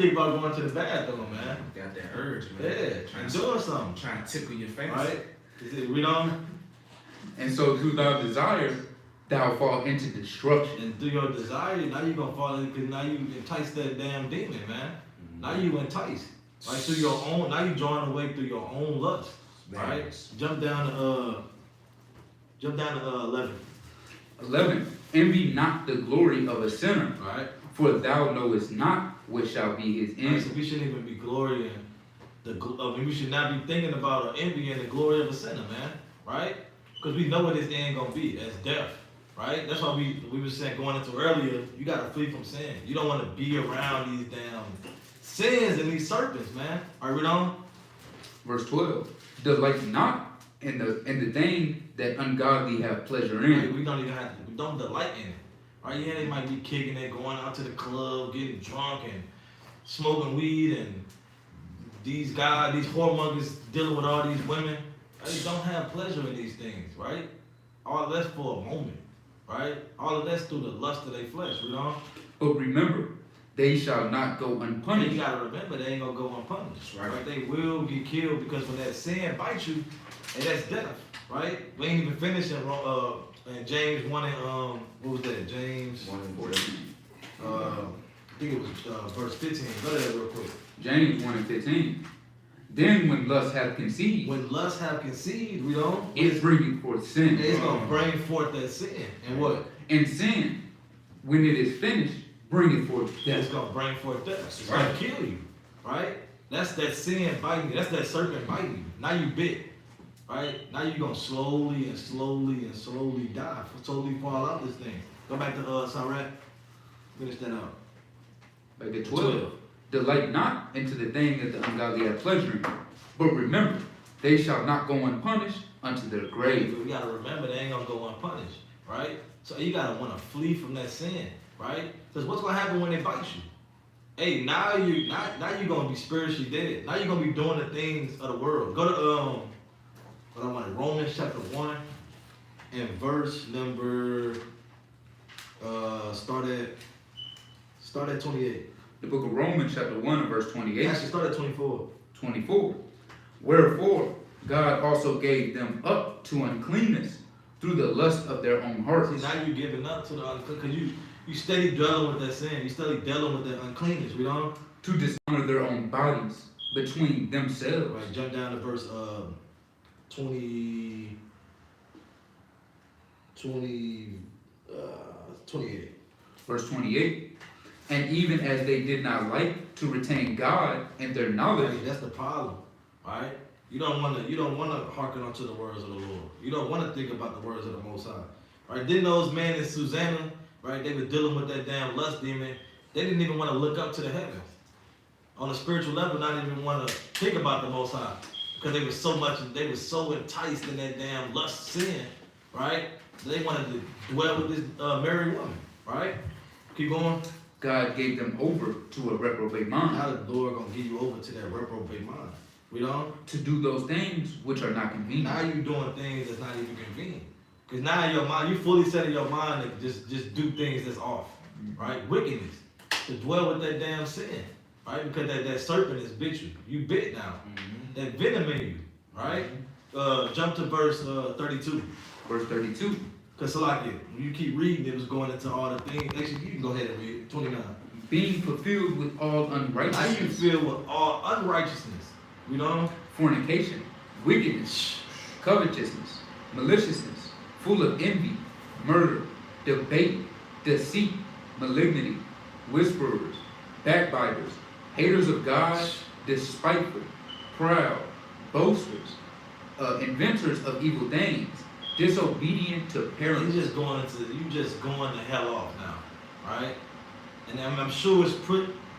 think about going to the bathroom, man. Got that urge, man. Yeah, Trying doing something, trying to tickle your face. right? Is it read on? And so through thy desire, thou fall into destruction. And through your desire, now you gonna fall in because now you entice that damn demon, man. Now you enticed, right? Through your own. Now you drawing away through your own lust, right? Jump down to 11. 11. Envy not the glory of a sinner, Right? for thou knowest not what shall be his Right, end. so we shouldn't even be glorying. We should not be thinking about or envying the glory of a sinner, man. Right? Because we know what his end gonna be. That's death. Right? That's why we were saying going into earlier. You gotta flee from sin. You don't want to be around these damn sins and these serpents, man. All right, read on. Verse 12. Delight not in the thing that ungodly have pleasure in. Right? We don't delight in it. Right? Yeah, they might be kicking it, going out to the club, getting drunk and smoking weed, and these guys, these whoremongers dealing with all these women. They don't have pleasure in these things, right? All of that's for a moment, right? All of that's through the lust of their flesh, you know? But remember, they shall not go And unpunished. you gotta remember, they ain't gonna go unpunished, right? They will get killed because when that sin bites you, and that's death, right? We ain't even finished in James 1 and, what was that? James 1 and 14. I think it was verse 15. Go to that real quick. James 1 and 15. Then when lust hath conceived, When lust have conceived, we don't. it bringeth forth sin. It's gonna bring forth that sin. And what? And sin, when it is finished, bringeth forth It's death. gonna bring forth death. It's gonna kill you, right? That's that sin biting you. That's that serpent biting you. Now you bit, right? Now you're gonna slowly and slowly and slowly die, slowly fall out this thing. Go back to Sirach. Finish that out. Like the 12. Delight not into the thing that the ungodly have pleasure in. But remember, they shall not go unpunished unto their grave. We gotta remember they ain't gonna go unpunished, right? So you gotta wanna flee from that sin, right? Because what's gonna happen when they bite you? Hey, now you gonna be spiritually dead. Now you're gonna be doing the things of the world. Go to what I want, Romans chapter 1 and verse number start at 28. The book of Romans chapter 1 and verse 28. Actually start at 24. 24. Wherefore God also gave them up to uncleanness through the lust of their own hearts. See, now you're giving up to the unclean, because you steady dwelling with that sin. You steady dealing with that uncleanness, you know? To dishonor their own bodies between themselves. Right, jump down to verse 28. Verse 28. And even as they did not like to retain God in their knowledge, Right, that's the problem, right? You don't want to hearken unto the words of the Lord. You don't want to think about the words of the Most High, right? Then those men in Susanna, right? They were dealing with that damn lust demon. They didn't even want to look up to the heavens on a spiritual level. Not even want to think about the Most High, because they were so enticed in that damn lust sin, right? They wanted to dwell with this married woman, right? Keep going. God gave them over to a reprobate mind How the Lord gonna give you over to that reprobate mind? We don't. to do those things which are not convenient. Now you doing things that's not even convenient. Cause now your mind, you fully set in your mind to just do things that's off, right? Wickedness, to dwell with that damn sin, right? Because that serpent has bit you. You bit now. That venom in you, right? Jump to verse 32. Verse 32. Cause Salakia, when you keep reading, it was going into all the things. Actually, you can go ahead and read it. 29. Being fulfilled with all Now you unrighteousness, feel with all unrighteousness, you know? fornication, wickedness, covetousness, maliciousness, full of envy, murder, debate, deceit, malignity, whisperers, backbiters, haters of God, despiteful, proud, boasters, inventors of evil things, disobedient to You parents. just going to hell off now, right? And I'm sure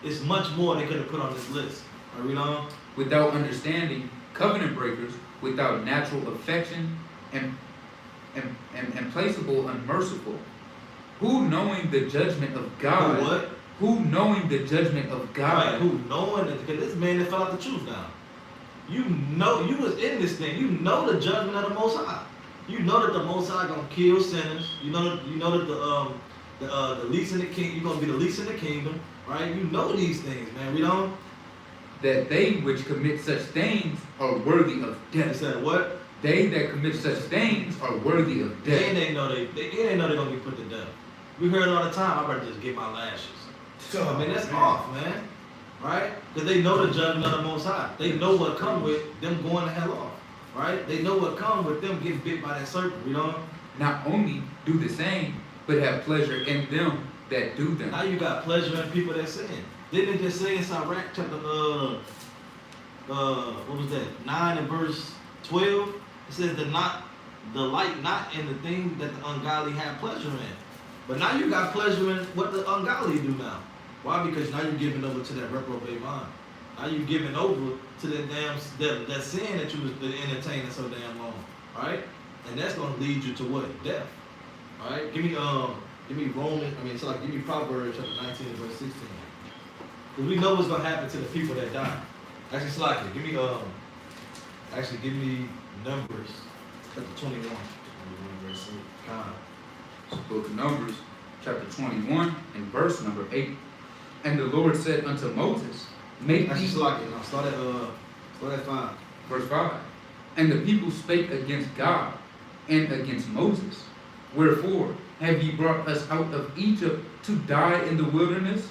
it's much more they could have put on this list. Are we on? Without understanding, covenant breakers, without natural affection, and placeable unmerciful, who knowing the judgment of God, What? who knowing the judgment of Right, God, who knowing that? Because this man that fell out the truth now. You know, you was in this thing. You know the judgment of the Most High. You know that the Most High gonna kill sinners. You know that the least in the king. You're gonna be the least in the kingdom, right? You know these things, man. We don't. that they which commit such things are worthy of They death. said what? They that commit such things are worthy of They death. ain't know they're gonna be put to death. We heard it all the time. I better just get my lashes. I mean, that's off, man. Right? Because they know the judgment of the Most High. They know what come with them going to hell off. Right? They know what come with them getting bit by that serpent. You know? Not only do the same, but have pleasure in them that do them. Now you got pleasure in people that sin. Didn't it just say in Sirach chapter what was that? 9 and verse 12? It says delight not in the thing that the ungodly have pleasure in. But now you got pleasure in what the ungodly do now. Why? Because now you're giving over to that reprobate mind. Are you giving over to that sin that you was been entertaining so damn long? Alright? And that's gonna lead you to what? Death. Alright? Give me Proverbs chapter 19 and verse 16. Because we know what's gonna happen to the people that die. Actually, slightly. Give me Numbers chapter 21. Verse 8. So book of Numbers, chapter 21, and verse number 8. And the Lord said unto Moses, make Actually, thee... slightly. Now start at 5. Verse 5. And the people spake against God and against Moses. Wherefore have ye brought us out of Egypt to die in the wilderness?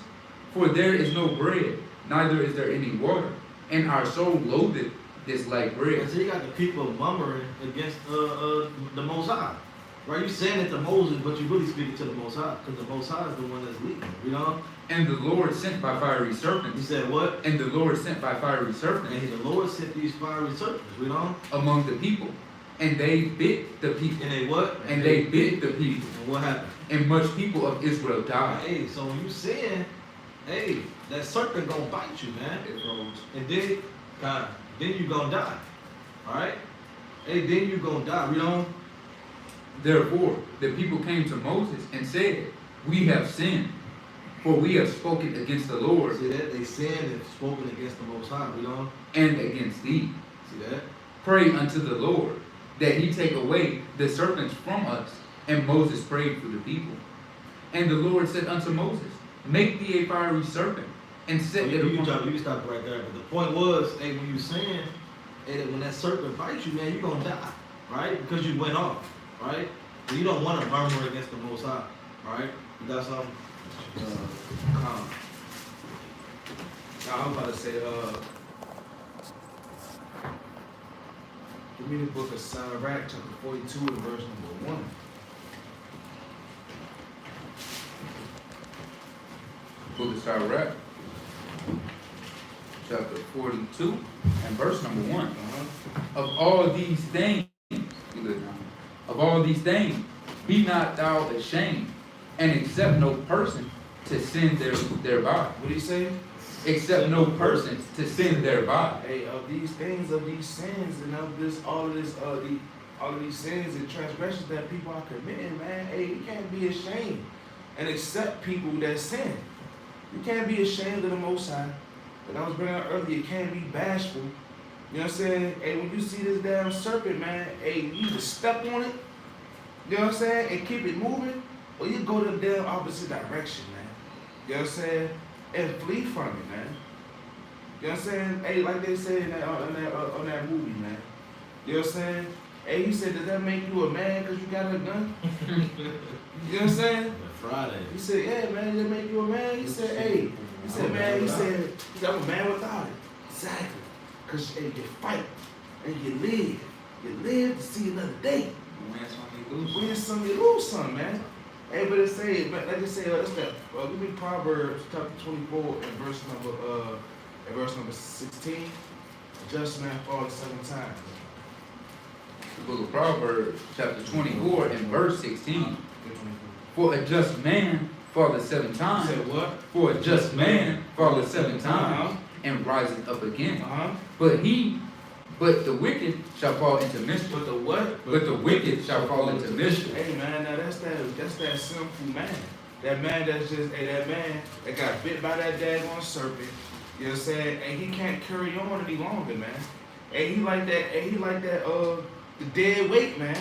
For there is no bread, neither is there any water, and our soul loatheth this like bread. So you got the people murmuring against the Most High. Right? You saying it to Moses, but you really speaking to the Most High, because the Most High is the one that's leading. You know? And the Lord sent by fiery serpents. He said what? And the Lord sent by fiery serpents. And the Lord sent these fiery serpents, you know? Among the people. And they bit the people. And they what? And they bit the people. And what happened? And much people of Israel died. Hey, so when you sin, hey, that serpent gonna bite you, man. And then you gonna die. Alright? Hey, then you gonna die, you know? Therefore, the people came to Moses and said, we have sinned, for we have spoken against the Lord. See that? They sinned and spoken against the Most High, you know? And against thee. See that? Pray unto the Lord, that he take away the serpents from us. And Moses prayed for the people. And the Lord said unto Moses, make thee a fiery serpent, and set it You upon... can stop right there. But the point was, hey, when you sin, hey, when that serpent bites you, man, you're gonna die, right? Because you went off, right? So you don't want to murmur against the Most High, right? You got something? Now I'm about to say, give me the book of Sirach, chapter 42, and verse number 1. Book of Sirach, chapter 42, and verse number 1. Of all these things, be not thou ashamed, and accept no person to sin thereby. What do you say? Accept no person to sin thereby. Hey, of these things, of these sins, and of this, all of these sins and transgressions that people are committing, man. Hey, you can't be ashamed and accept people that sin. You can't be ashamed of the Most High. Like I was bringing up earlier, you can't be bashful. You know what I'm saying? Hey, when you see this damn serpent, man, hey, you either step on it, you know what I'm saying, and keep it moving, or you go to the damn opposite direction, man. You know what I'm saying? And flee from it, man. You know what I'm saying? Hey, like they said in on that movie, man. You know what I'm saying? Hey, he said, does that make you a man because you got a gun? You know what I'm saying? Friday. He said, yeah, man, does that make you a man? He said, hey. He said, man, I'm a man without it. Exactly. Because hey, you fight and you live. You live to see another day. Win some, you lose some, man. Hey, but it say, like they say, that's that. Give me Proverbs chapter 24 and verse number 16. Just man fall 7 times. The book of Proverbs, chapter 24, and verse 16. For a just man falleth 7 times. You said what? For a just man falleth 7 times, and riseth up again. But the wicked shall fall into mischief. But the what? But the wicked shall fall into mischief. Hey man, now that's that sinful man. That man that's just, hey, that man that got bit by that daggone serpent. You know what I'm saying? And he can't carry on any longer, man. And he like that, the dead weight, man.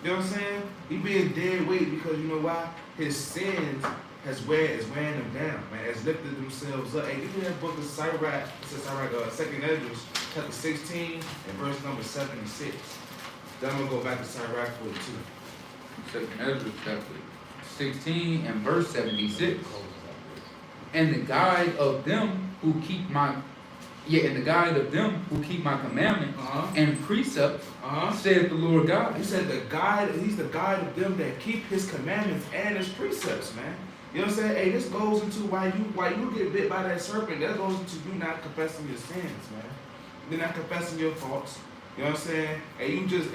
You know what I'm saying? He being dead weight because you know why? His sins is wearing him down, man. Has lifted themselves up. Hey, give me that book of Sirach. It says Sirach, 2nd Ezra, chapter 16 and verse number 76. Then I'm gonna go back to Sirach 42. 2nd Ezra, chapter 16 and verse 76. And the guide of them who keep my commandments and precepts, saith the Lord God. He said he's the guide of them that keep his commandments and his precepts, man. You know what I'm saying? Hey, this goes into why you get bit by that serpent. That goes into you not confessing your sins, man. You're not confessing your faults. You know what I'm saying? And you just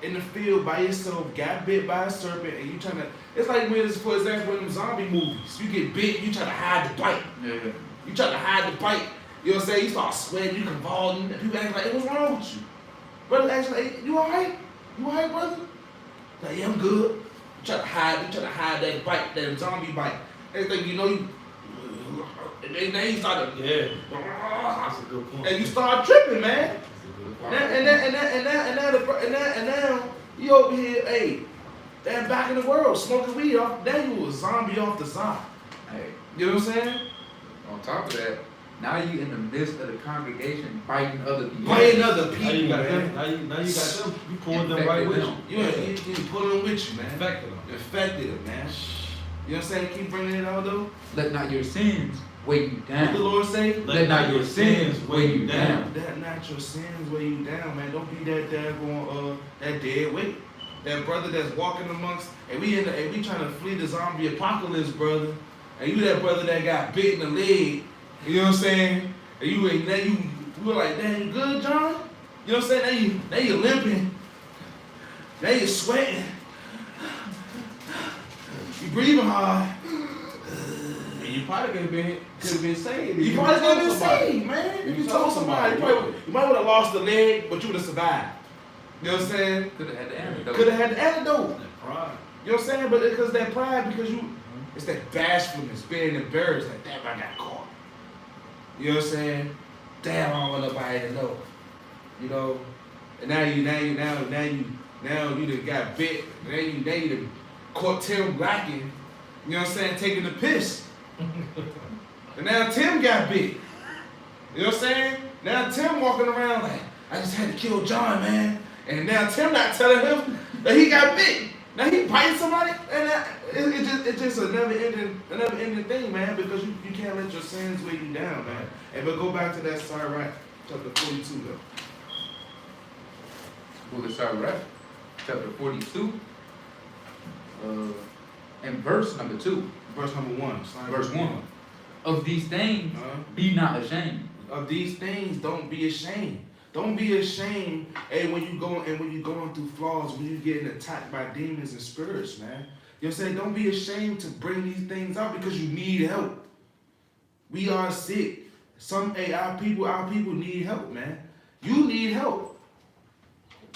in the field by yourself, got bit by a serpent, and you trying to, it's like when, for example, in them zombie movies, you get bit, you try to hide the bite. Yeah. You try to hide the bite. You know what I'm saying? You start sweating, you convulsing, and people act like, hey, what's wrong with you? Brother acts like, hey, you alright? You alright, brother? Like, yeah, I'm good. You try to hide that bite, that zombie bite. Everything you know, and then you start to, Yeah. That's a good point. and you start tripping, man. That's a good point. And now you over here, hey, damn, back in the world, smoking weed off. Now you a zombie off the side. Hey, You know what I'm saying? on top of that, now you in the midst of the congregation biting other people. Biting other Now people, you got man. them. Now you got them. You pulled them right with you. You put them with you, man. Infected them. Infected them, man. You know what I'm saying? Keep bringing it out though. Let not your sins weigh you What the down. Lord say? Let not your sins weigh you down. That not your sins weigh you down, man. Don't be that that dead weight. That brother that's walking amongst, and we trying to flee the zombie apocalypse, brother. And you that brother that got bit in the leg. You know what I'm saying? And you were like, damn, you good, John? You know what I'm saying? Now you limping. Now you sweating. You breathing hard. And you probably could have been saved. You probably could have been saved, man. If you told somebody, you might would have lost the leg, but you would have survived. You know what I'm saying? Could have had the antidote. Could have had the antidote. That pride. You know what I'm saying? But because that pride, because it's that bashfulness, being embarrassed, like, damn, I got caught. You know what I'm saying? Damn, I don't want nobody to know. You know? And now you done got bit. Now you done caught Tim Blacking. You know what I'm saying? Taking the piss. And now Tim got bit. You know what I'm saying? Now Tim walking around like, I just had to kill John, man. And now Tim not telling him that he got bit. Now he biting somebody, and it's just a never ending thing, man. Because you can't let your sins weigh you down, man. And but go back to that Sirach, chapter 42, though. Well, it's Sirach, chapter 42, and verse number 2. Verse number 1. Verse 1. Of these things, be not ashamed. Of these things, don't be ashamed. Don't be ashamed, hey, when you going through flaws, when you getting attacked by demons and spirits, man. You know what I'm saying? Don't be ashamed to bring these things out because you need help. We are sick. Our people need help, man. You need help.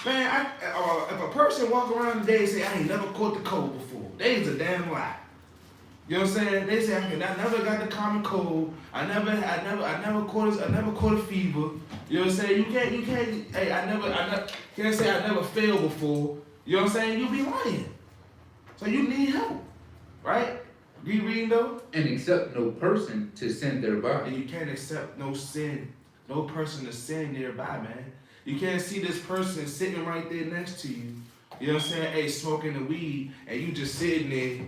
Man, if a person walk around today and say, I ain't never caught the cold before, they is a damn lie. You know what I'm saying? They say I never got the common cold. I never caught a fever. You know what I'm saying? You can't. Hey, can't say I never failed before. You know what I'm saying? You be lying. So you need help, right? You reading though? And accept no person to sin thereby. And you can't accept no person to sin nearby, man. You can't see this person sitting right there next to you. You know what I'm saying? Hey, smoking the weed, and you just sitting there.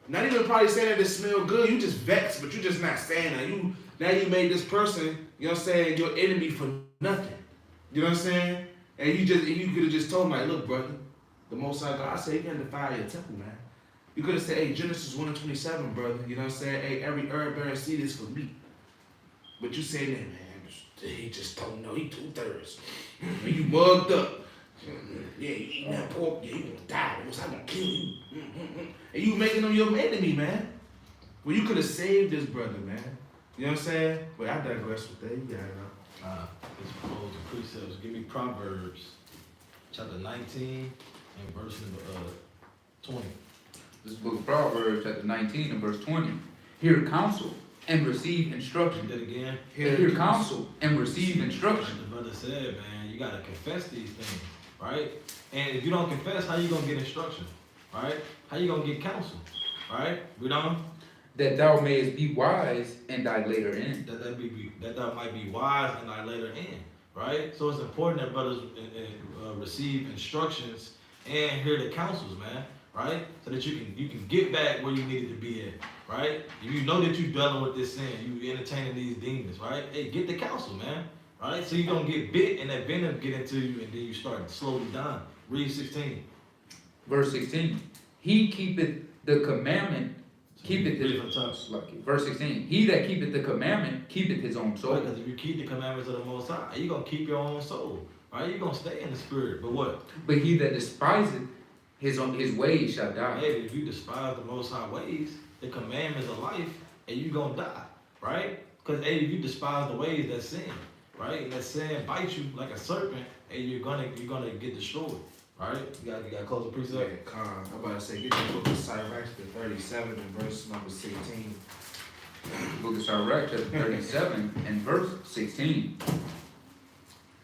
Not even probably saying that it smell good. You just vexed, but you just not saying that. Now you made this person, you know what I'm saying, your enemy for nothing. You know what I'm saying? And you could have just told him, like, look, brother, the Most High God, I say you can't defile your temple, man. You could have said, hey, Genesis 1:27, brother. You know what I'm saying? Hey, every herb bearing seed is for me. But you saying that, man, he just don't know. He 2/3. You mugged up. Yeah, you eating that pork, yeah, you gonna die. Most High gonna kill you. And you making him your enemy, man. Well, you could have saved this brother, man. You know what I'm saying? But I digress with that. You got it, Let's propose the precepts. Give me Proverbs, chapter 19 and verse number 20. This book of Proverbs, chapter 19 and verse 20. Hear counsel and receive instruction. Read that again. Hear counsel and receive Like instruction. the brother said, man, you gotta confess these things, right? And if you don't confess, how you gonna get instruction, right? How you gonna get counsel, right? We don't. That thou mayest be wise in thy later end. That thou might be wise in thy later end, right? So it's important that brothers receive instructions and hear the counsels, man, right? So that you can get back where you needed to be at, right? If you know that you're dealing with this sin, you entertaining these demons, right? Hey, get the counsel, man, right? So you don't get bit and that venom get into you and then you start slowly dying. Read 16. Verse 16. He keepeth the commandment. Keepeth Read his from top. Verse 16. He that keepeth the commandment keepeth his own soul. Because if you keep the commandments of the Most High, you're going to keep your own soul, right? You're gonna stay in the spirit, but what? But he that despiseth his ways shall die. Hey, if you despise the Most High ways, the commandments of life, and you gonna die, right? Because hey, if you despise the ways, that's sin, right? And that sin bites you like a serpent, and you're gonna get destroyed, right? You got close to precept. I'm about to say, get the book of Sirach, the 37 and verse number 16. Book of Sirach, chapter 37 and verse 16.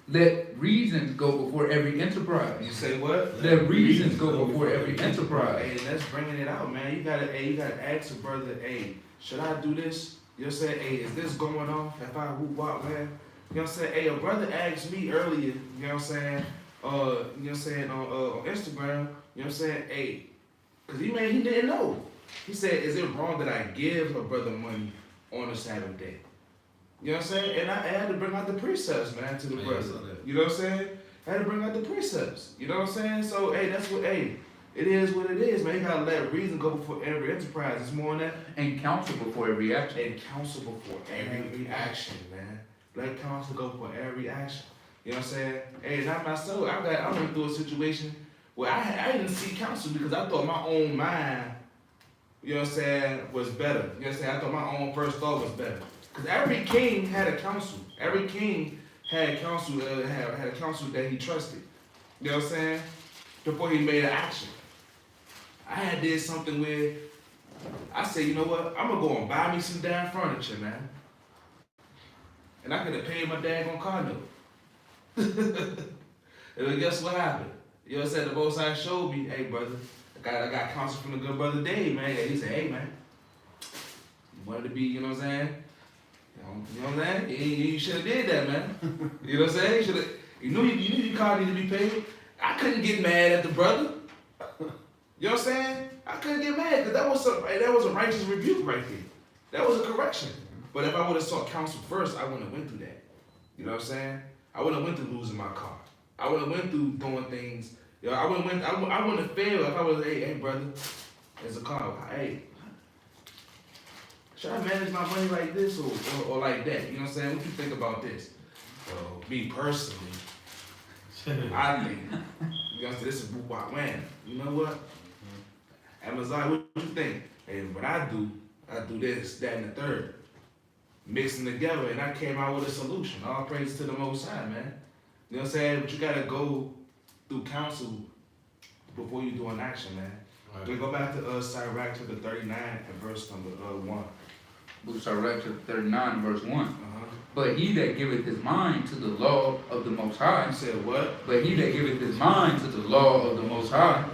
Let reasons go before every enterprise. You say what? Let reasons go before every enterprise. Hey, that's bringing it out, man. You gotta ask a brother, hey, should I do this? You know what I'm saying? Hey, is this going on? If I whoop walk, man? You know what I'm saying? Hey, a brother asked me earlier, you know what I'm saying? You know what I'm saying, on Instagram, you know what I'm saying? Hey, cause he didn't know. He said, is it wrong that I give a brother money on a Sabbath day? You know what I'm saying? And I had to bring out the precepts, man, to the brother. You know what I'm saying? I had to bring out the precepts. You know what I'm saying? So, hey, that's what, hey, it is what it is, man. You gotta let reason go before every enterprise. It's more than that. And counsel before every action. And counsel before every action, man. Let counsel go before every action. You know what I'm saying? Hey, not myself. I went through a situation where I didn't seek counsel because I thought my own mind, you know what I'm saying, was better. You know what I'm saying? I thought my own first thought was better. Because every king had a counsel. Every king had counsel, had a counsel that he trusted. You know what I'm saying? Before he made an action. I had did something where I said, you know what? I'm going to go and buy me some damn furniture, man. And I could have paid my daggone car note. And then guess what happened? You know what I'm saying? The Most High showed me, hey, brother, I got counsel from the good brother Dave, man. And he said, hey, man, you wanted to be, you know what I'm saying? You know what I'm saying? You should have did that, man. You know what I'm saying? You knew your car needed to be paid. I couldn't get mad at the brother. You know what I'm saying? I couldn't get mad because that was a righteous rebuke right there. That was a correction. But if I would have sought counsel first, I wouldn't have went through that. You know what I'm saying? I wouldn't have went through losing my car. I would have went through doing things. You know, I wouldn't have failed if I was, hey, brother, there's a car. Hey, should I manage my money like this or like that? You know what I'm saying? What you think about this? Me personally, I think, you know, this is Boo-Bop Wham. You know what? Amazon, what you think? And what I do this, that, and the third. Mixing together, and I came out with a solution. All praise to the Most High, man. You know what I'm saying? But you gotta go through counsel before you do an action, man. Right. We go back to Sirach chapter 39 and verse number 1. Book of Sirach chapter 39 verse 1. But he that giveth his mind to the law of the Most High. You said what? But he that giveth his mind to the law of the Most High,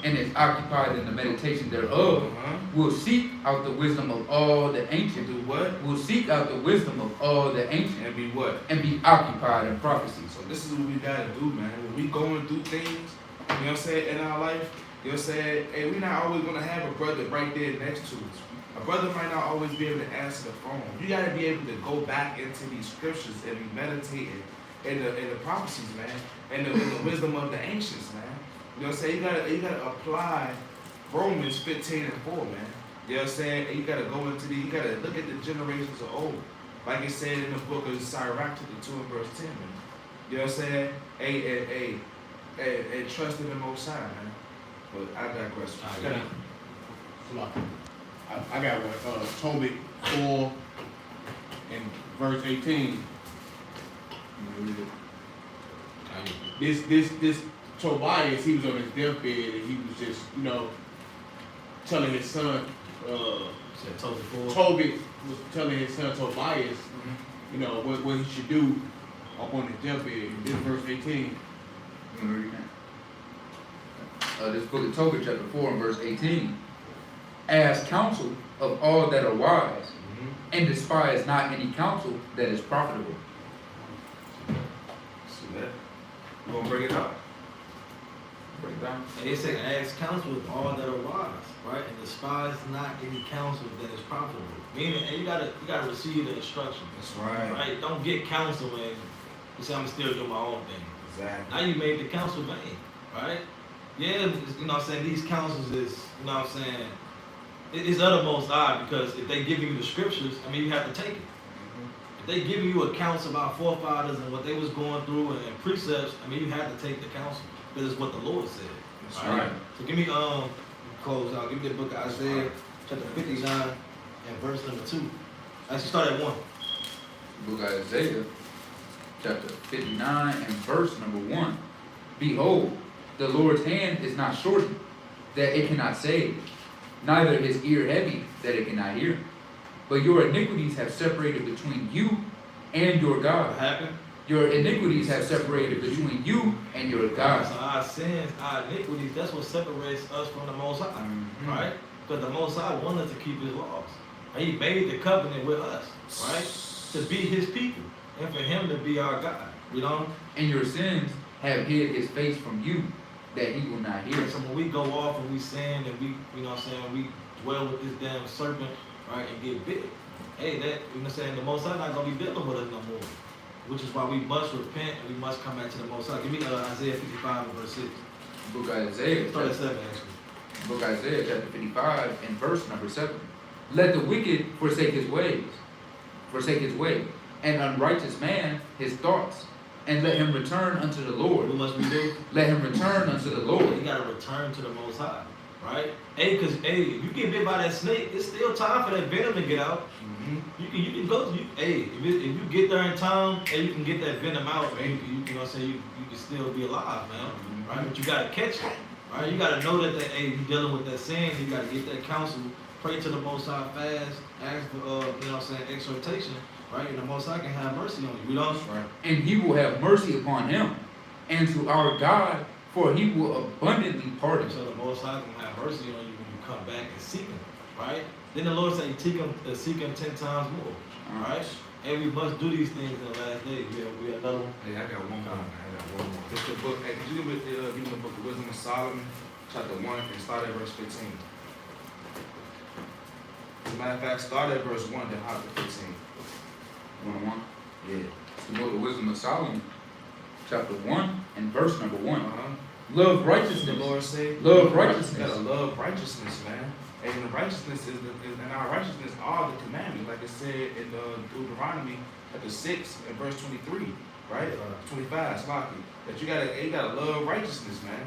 and is occupied in the meditation thereof, will seek out the wisdom of all the ancient. Do what? Will seek out the wisdom of all the ancient. And be what? And be occupied in prophecy. So this is what we gotta do, man. When we going through things, you know what I'm saying, in our life, you know what I'm saying, hey, we're not always gonna have a brother right there next to us. A brother might not always be able to answer the phone. You gotta be able to go back into these scriptures and be meditating in the prophecies, man, and the wisdom of the ancients, man. You know what I'm saying? You gotta apply Romans 15 and 4, man. You know what I'm saying? And you gotta go into you gotta look at the generations of old. Like it said in the book of Sirach chapter 2 and verse 10, man. You know what I'm saying? And trust in the Most High, man. But I digress. I got one. Tobit 4 and verse 18. This Tobias, he was on his deathbed and he was just, you know, telling his son, Tobit was telling his son Tobias, you know, what he should do up on his deathbed. This verse 18. This book of Tobit, chapter 4 and verse 18. Ask counsel of all that are wise, and despise not any counsel that is profitable. See that? You gonna bring it up? Break it down. And it said, ask counsel with all that are wise, right? And despise not any counsel that is profitable. Meaning, and you gotta receive the instruction. That's right. Right? Don't get counsel and you say, I'm still doing my own thing. Exactly. Now you made the counsel vain, right? Yeah, you know what I'm saying? These counsels is, you know what I'm saying? It's of the Most High because if they give you the scriptures, I mean, you have to take it. If they giving you accounts of our forefathers and what they was going through and precepts, I mean, you have to take the counsel because it's what the Lord said. That's All right. So give me close out. Give me the book of Isaiah, chapter 59 and verse number 2. Actually, start at 1. Book of Isaiah, chapter 59 and verse number 1. Behold, the Lord's hand is not shortened, that it cannot save, neither his ear heavy, that it cannot hear. But your iniquities have separated between you and your God. What happened? Your iniquities have separated between you and your God. So our sins, our iniquities, that's what separates us from the Most High, right? Because the Most High wanted us to keep His laws. He made the covenant with us, right? To be His people and for Him to be our God, you know? And your sins have hid his face from you, that he will not hear. So when we go off and we sin and we, you know what I'm saying, we dwell with this damn serpent, right, and get bit, hey, that, you know what I'm saying, the Most High not going to be dealing with us no more. Which is why we must repent and we must come back to the Most High. Give me Isaiah 55 and verse 6. Book of Isaiah. Start at 7, actually. Book of Isaiah, chapter 55 and verse number 7. Let the wicked forsake his ways, and unrighteous man his thoughts, and let him return unto the Lord. What must we do? Let him return unto the Lord. You gotta return to the Most High, right? Hey, cause hey, if you get bit by that snake, it's still time for that venom to get out. You can go. Hey, if you get there in time, hey, you can get that venom out, and you know what I'm saying, you can still be alive, man. Right? But you gotta catch it, right? You gotta know that hey, you dealing with that sin. You gotta get that counsel. Pray to the Most High, fast, ask for you know what I'm saying, exhortation, right? And the Most High can have mercy on you. You know? Right. And he will have mercy upon him, and to our God, for he will abundantly pardon. So the Most High can have mercy on you when you come back and seek Him, right? Then the Lord said, seek him 10 times more, right? And we must do these things in the last days. We have another one. Hey, I got one more. It's the book. Hey, could you give me the book of Wisdom of Solomon, chapter 1, and start at verse 15. As a matter of fact, start at verse 1, then hop to 15. 1:1. Yeah. It's the book of Wisdom of Solomon, chapter 1 and verse number 1. The Love righteousness. Lord said, Love righteousness. You gotta love righteousness, man. And the righteousness and our righteousness are the commandments, like it said in Deuteronomy chapter 6 and verse 23, right? 25, Slocky. That you gotta love righteousness, man.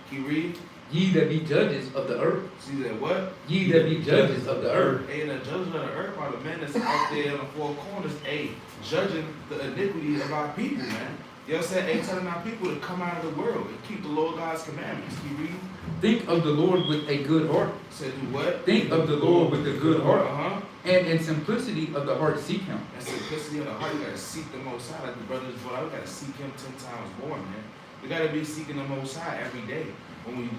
Can you read? Ye that be judges of the earth. See that what? Ye that be judges of the earth. And the judges of the earth are the men that's out there in the four corners, judging the iniquity of our people, man. You know what I'm saying? Telling our people to come out of the world and keep the Lord God's commandments. Can you read? Think of the Lord with a good heart. Said do what? Think of the Lord with a good heart. And And in simplicity of the heart seek him. And simplicity of the heart, you gotta seek the Most High. Like the brothers brought out, we gotta seek Him 10 times more, man. We gotta be seeking the Most High every day. When we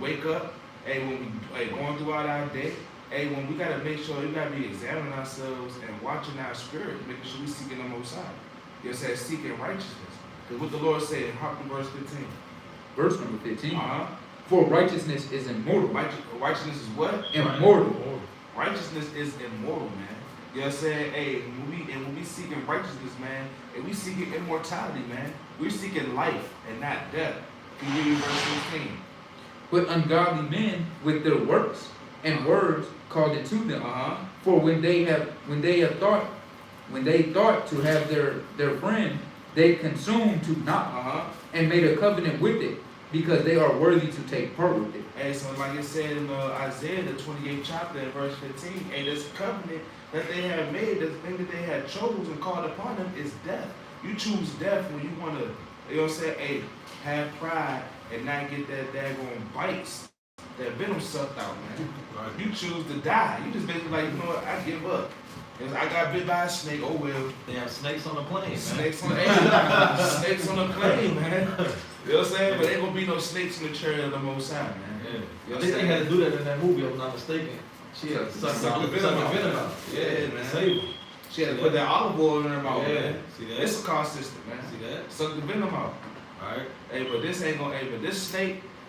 wake up, when we going throughout our day, when we gotta make sure, we gotta be examining ourselves and watching our spirit, making sure we seeking the Most High. You know what I'm saying? Seeking righteousness. Because what the Lord said, hop to verse 15. Verse number 15. For For righteousness is immortal. righteousness is what? Immortal. Righteousness is immortal, man. You know what I'm saying? When we seeking righteousness, man, and we seeking immortality, man, we're seeking life and not death. Can you read verse 16? But ungodly men with their works and words called it to them. For when they thought to have their friend, they consumed to not, and made a covenant with it, because they are worthy to take part with it. Hey, so like it said in Isaiah, the 28th chapter, in verse 15, this covenant that they have made, this thing that they had chosen and called upon them is death. You choose death when you want to, you know what I'm saying, have pride and not get that daggone bites, that venom sucked out, man. Right. You choose to die. You just basically like, you know what, I give up. I got bit by a snake, oh well. They have snakes on the plane, man. Snakes on the plane, man. You know what I'm saying? But ain't gonna be no snakes in the chariot of the Most High, man. Yeah. You know I what think I'm they had saying? to do that in that movie, if I'm not mistaken. She had to suck the venom out. Yeah, man. Save her. She had to put that olive oil in her mouth, man. See that? It's a cost system, man. See that? Suck the venom out. Alright. But this snake,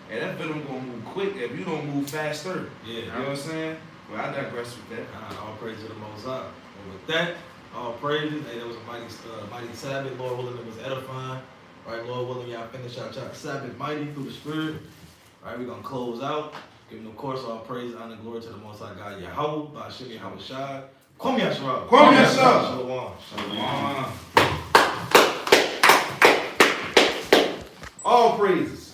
that venom gonna move quick if you don't move faster. Yeah. You know what I'm saying? Well, I digress with that. All praise to the Most High. And with that, all praises. Hey, that was a mighty Sabbath. Lord willing, it was edifying. Right, Lord willing, y'all finish out y'all Sabbath mighty through the Spirit. All right, we're going to close out. Giving, of course, all praise, honor, and glory to the Most High God, Yahweh, Ba'ashim Yahweh Shai. Of Kwame Yashua. Kwame Yashua. Shalom. Shalom. All praises.